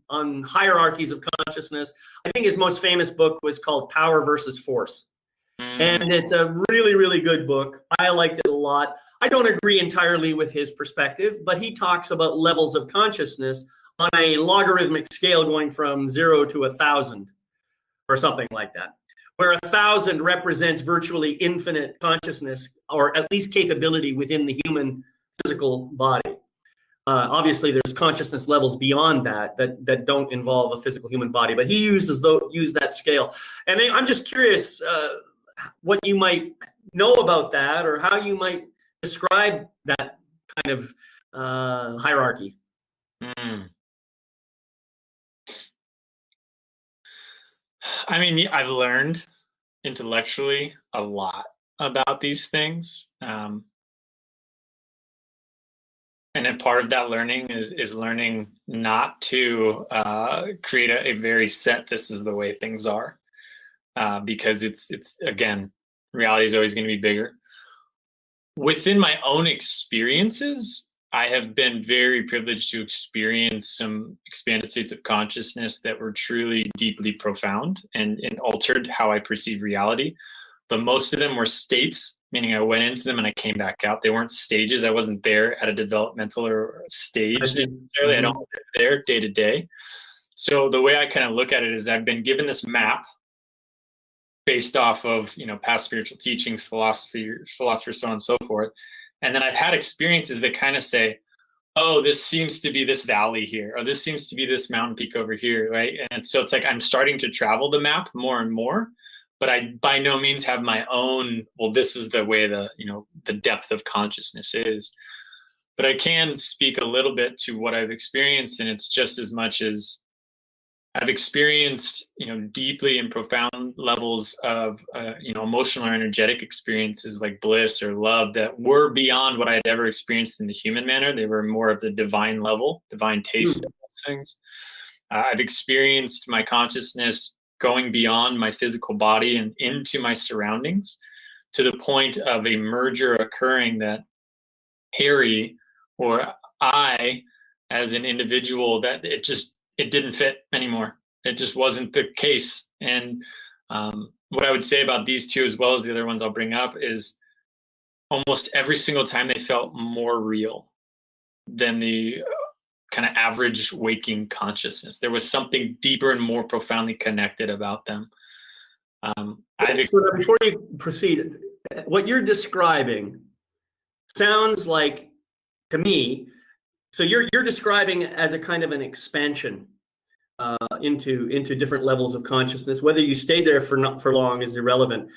on hierarchies of consciousness. I think his most famous book was called Power versus Force. And it's a really, really good book. I liked it a lot. I don't agree entirely with his perspective, but he talks about levels of consciousness on a logarithmic scale going from 0 to 1,000 or something like that, where 1,000 represents virtually infinite consciousness, or at least capability within the human physical body. Obviously, there's consciousness levels beyond that don't involve a physical human body, but he used that scale. And I'm just curious what you might know about that, or how you might describe that kind of hierarchy. I mean, I've learned intellectually a lot about these things. And a part of that learning is learning not to create a very set, this is the way things are, because it's again, reality is always going to be bigger. Within my own experiences, I have been very privileged to experience some expanded states of consciousness that were truly deeply profound and altered how I perceive reality. But most of them were states, meaning I went into them and I came back out. They weren't stages. I wasn't there at a developmental or stage necessarily. I don't live there day to day. So the way I kind of look at it is I've been given this map based off of, past spiritual teachings, philosophers, so on and so forth. And then I've had experiences that kind of say, oh, this seems to be this valley here, or this seems to be this mountain peak over here, right? And so it's like I'm starting to travel the map more and more, but I by no means have my own, well, this is the way the depth of consciousness is. But I can speak a little bit to what I've experienced, and it's just as much as I've experienced, deeply and profound levels of, emotional or energetic experiences like bliss or love that were beyond what I had ever experienced in the human manner. They were more of the divine level, divine taste of those things. I've experienced my consciousness going beyond my physical body and into my surroundings to the point of a merger occurring that Harry or I, as an individual, that it didn't fit anymore. It just wasn't the case. And what I would say about these two, as well as the other ones I'll bring up, is almost every single time they felt more real than the kind of average waking consciousness. There was something deeper and more profoundly connected about them. So before you proceed, what you're describing sounds like, to me, so you're describing as a kind of an expansion into different levels of consciousness. Whether you stayed there for long is irrelevant.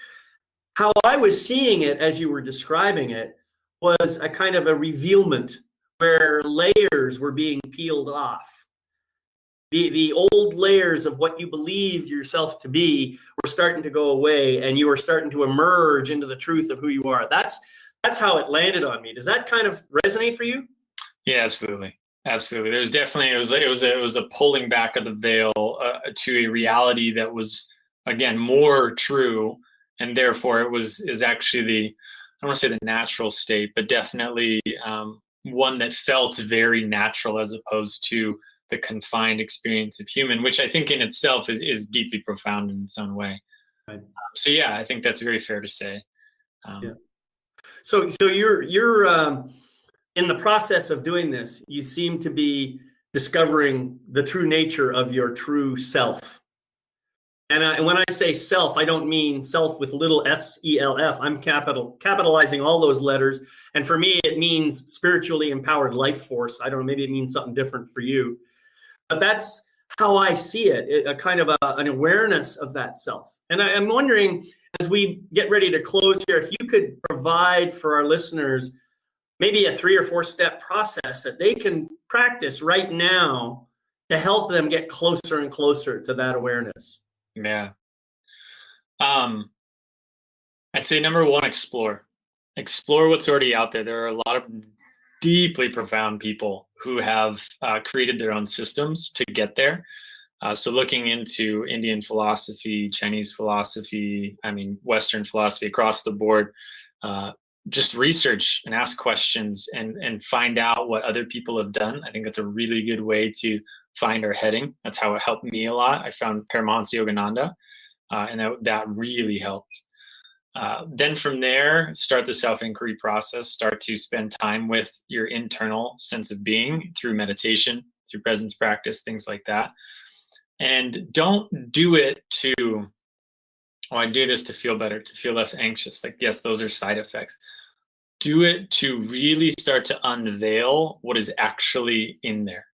How I was seeing it as you were describing it was a kind of a revealment where layers were being peeled off. The old layers of what you believed yourself to be were starting to go away, and you were starting to emerge into the truth of who you are. That's how it landed on me. Does that kind of resonate for you? Yeah, absolutely. Absolutely. There's definitely, it was a pulling back of the veil to a reality that was, again, more true. And therefore is actually I don't want to say the natural state, but definitely one that felt very natural as opposed to the confined experience of human, which I think in itself is deeply profound in its own way. Right. So yeah, I think that's very fair to say. Yeah. So you're in the process of doing this, you seem to be discovering the true nature of your true self. And when I say self, I don't mean self with little S-E-L-F. I'm capitalizing all those letters. And for me, it means spiritually empowered life force. I don't know, maybe it means something different for you. But that's how I see it, a kind of an awareness of that self. And I'm wondering, as we get ready to close here, if you could provide for our listeners maybe a 3 or 4 step process that they can practice right now to help them get closer and closer to that awareness. Yeah. I'd say number one, explore what's already out there. There are a lot of deeply profound people who have created their own systems to get there. So looking into Indian philosophy, Chinese philosophy, Western philosophy across the board, just research and ask questions and find out what other people have done. I think that's a really good way to find our heading. That's how it helped me a lot. I found Paramahansa Yogananda, and that really helped. Then from there, start the self-inquiry process. Start to spend time with your internal sense of being through meditation, through presence practice, things like that. And don't do it to, I do this to feel better, to feel less anxious. Like, yes, those are side effects. Do it to really start to unveil what is actually in there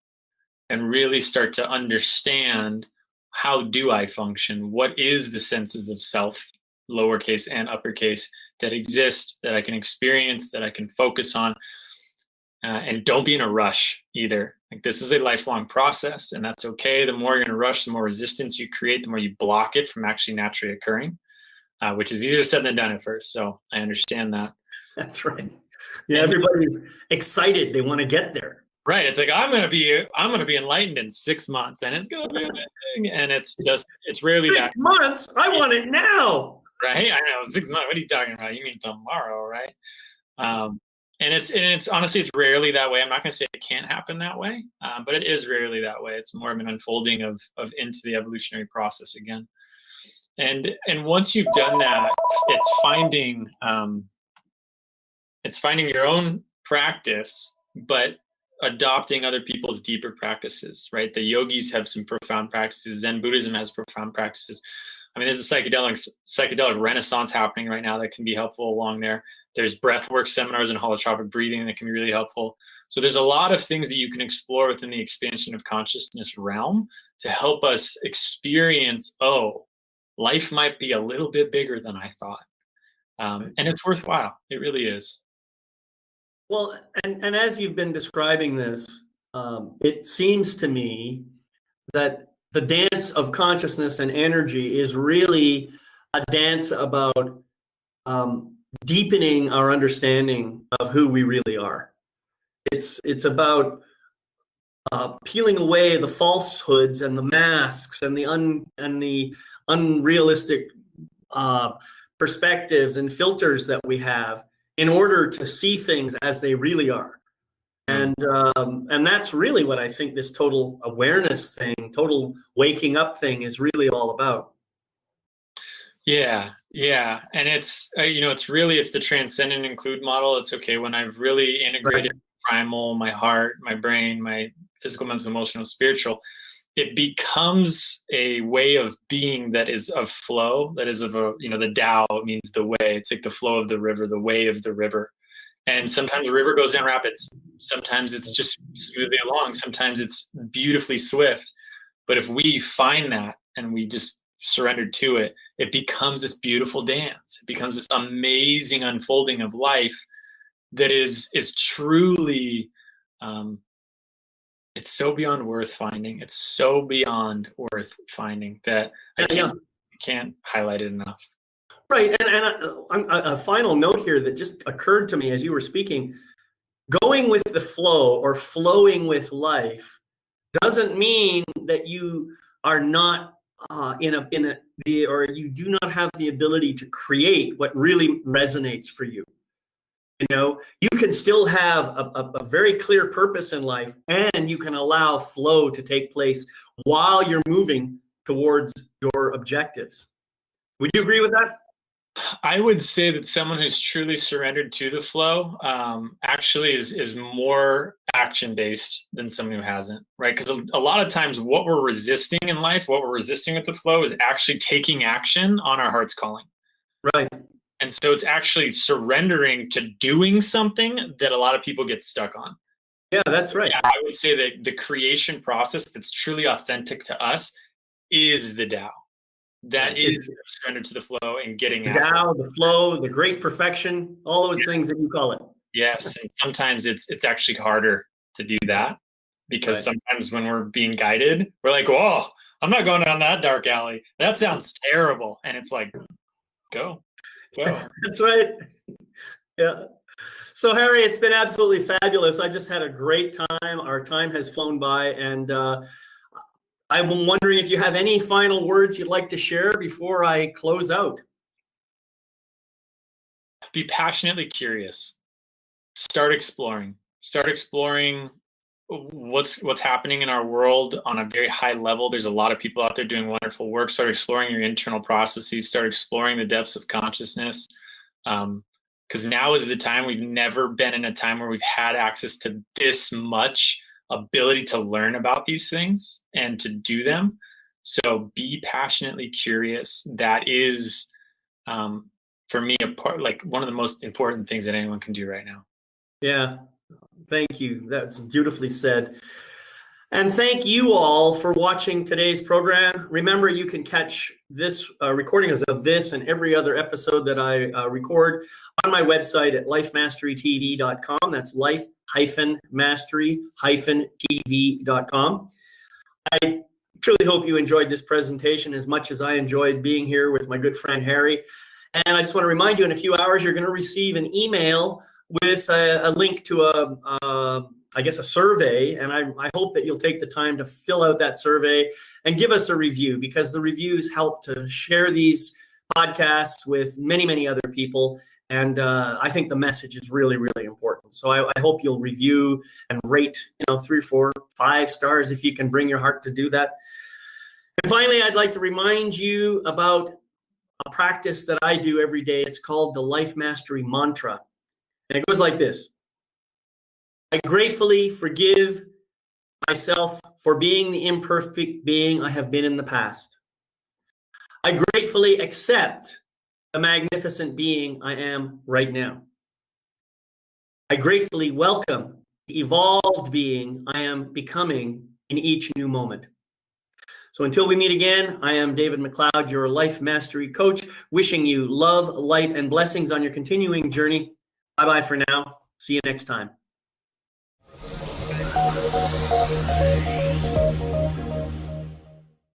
and really start to understand, how do I function? What is the senses of self, lowercase and uppercase, that exist, that I can experience, that I can focus on? And don't be in a rush either. Like, this is a lifelong process, and that's okay. The more you're in a rush, the more resistance you create, the more you block it from actually naturally occurring, which is easier said than done at first. So I understand that. That's right. Yeah, everybody's excited. They want to get there. Right. It's like, I'm gonna be enlightened in 6 months, and it's gonna be amazing. And it's rarely 6 months. I want it now. Right. I know, 6 months. What are you talking about? You mean tomorrow, right? And it's honestly, it's rarely that way. I'm not gonna say it can't happen that way, but it is rarely that way. It's more of an unfolding of into the evolutionary process again. And once you've done that, it's finding your own practice, but adopting other people's deeper practices, right? The yogis have some profound practices. Zen Buddhism has profound practices. There's a psychedelic renaissance happening right now that can be helpful along there. There's breathwork seminars and holotropic breathing that can be really helpful. So there's a lot of things that you can explore within the expansion of consciousness realm to help us experience, life might be a little bit bigger than I thought. And it's worthwhile. It really is. Well, and as you've been describing this, it seems to me that the dance of consciousness and energy is really a dance about deepening our understanding of who we really are. It's about peeling away the falsehoods and the masks and the unrealistic perspectives and filters that we have in order to see things as they really are. And that's really what I think this total awareness thing, total waking up thing is really all about. Yeah. And it's, it's the transcend and include model. It's okay when I've really integrated primal, my heart, my brain, my physical, mental, emotional, spiritual, it becomes a way of being that is of flow, that is of the Tao means the way. It's like the flow of the river, the way of the river. And sometimes the river goes down rapids. Sometimes it's just smoothly along. Sometimes it's beautifully swift. But if we find that and we just surrender to it, it becomes this beautiful dance. It becomes this amazing unfolding of life that is truly, it's so beyond worth finding. It's so beyond worth finding that I can't highlight it enough. Right, and a final note here that just occurred to me as you were speaking, going with the flow or flowing with life doesn't mean that you are not or you do not have the ability to create what really resonates for you. You can still have a very clear purpose in life, and you can allow flow to take place while you're moving towards your objectives. Would you agree with that? I would say that someone who's truly surrendered to the flow actually is more action-based than someone who hasn't, right? Because a lot of times what we're resisting in life, what we're resisting with the flow is actually taking action on our heart's calling. Right. And so it's actually surrendering to doing something that a lot of people get stuck on. Yeah, that's right. I would say that the creation process that's truly authentic to us is the Tao. That is surrender to the flow and getting the Tao, the flow, the great perfection, all those things that you call it. Yes, and sometimes it's actually harder to do that because sometimes when we're being guided, we're like, "Whoa, I'm not going down that dark alley. That sounds terrible." And it's like, go. That's right. Yeah. So Harry, it's been absolutely fabulous. I just had a great time. Our time has flown by, and I'm wondering if you have any final words you'd like to share before I close out. Be passionately curious. Start exploring what's happening in our world on a very high level. There's a lot of people out there doing wonderful work. Start exploring your internal processes. Start exploring the depths of consciousness. Because now is the time. We've never been in a time where we've had access to this much ability to learn about these things and to do them. So be passionately curious. That is, for me, one of the most important things that anyone can do right now. Yeah. Thank you. That's beautifully said. And thank you all for watching today's program. Remember, you can catch this recordings of this and every other episode that I record on my website at lifemasterytv.com. That's life-mastery-tv.com. I truly hope you enjoyed this presentation as much as I enjoyed being here with my good friend Harry. And I just want to remind you, in a few hours, you're going to receive an email with a link to a survey, and I hope that you'll take the time to fill out that survey and give us a review, because the reviews help to share these podcasts with many, many other people, and I think the message is really, really important. So I hope you'll review and rate, 3, 4, 5 stars if you can bring your heart to do that. And finally, I'd like to remind you about a practice that I do every day. It's called the Life Mastery Mantra. And it goes like this: I gratefully forgive myself for being the imperfect being I have been in the past. I gratefully accept the magnificent being I am right now. I gratefully welcome the evolved being I am becoming in each new moment. So until we meet again, I am David McLeod, your Life Mastery Coach, wishing you love, light, and blessings on your continuing journey. Bye-bye for now. See you next time.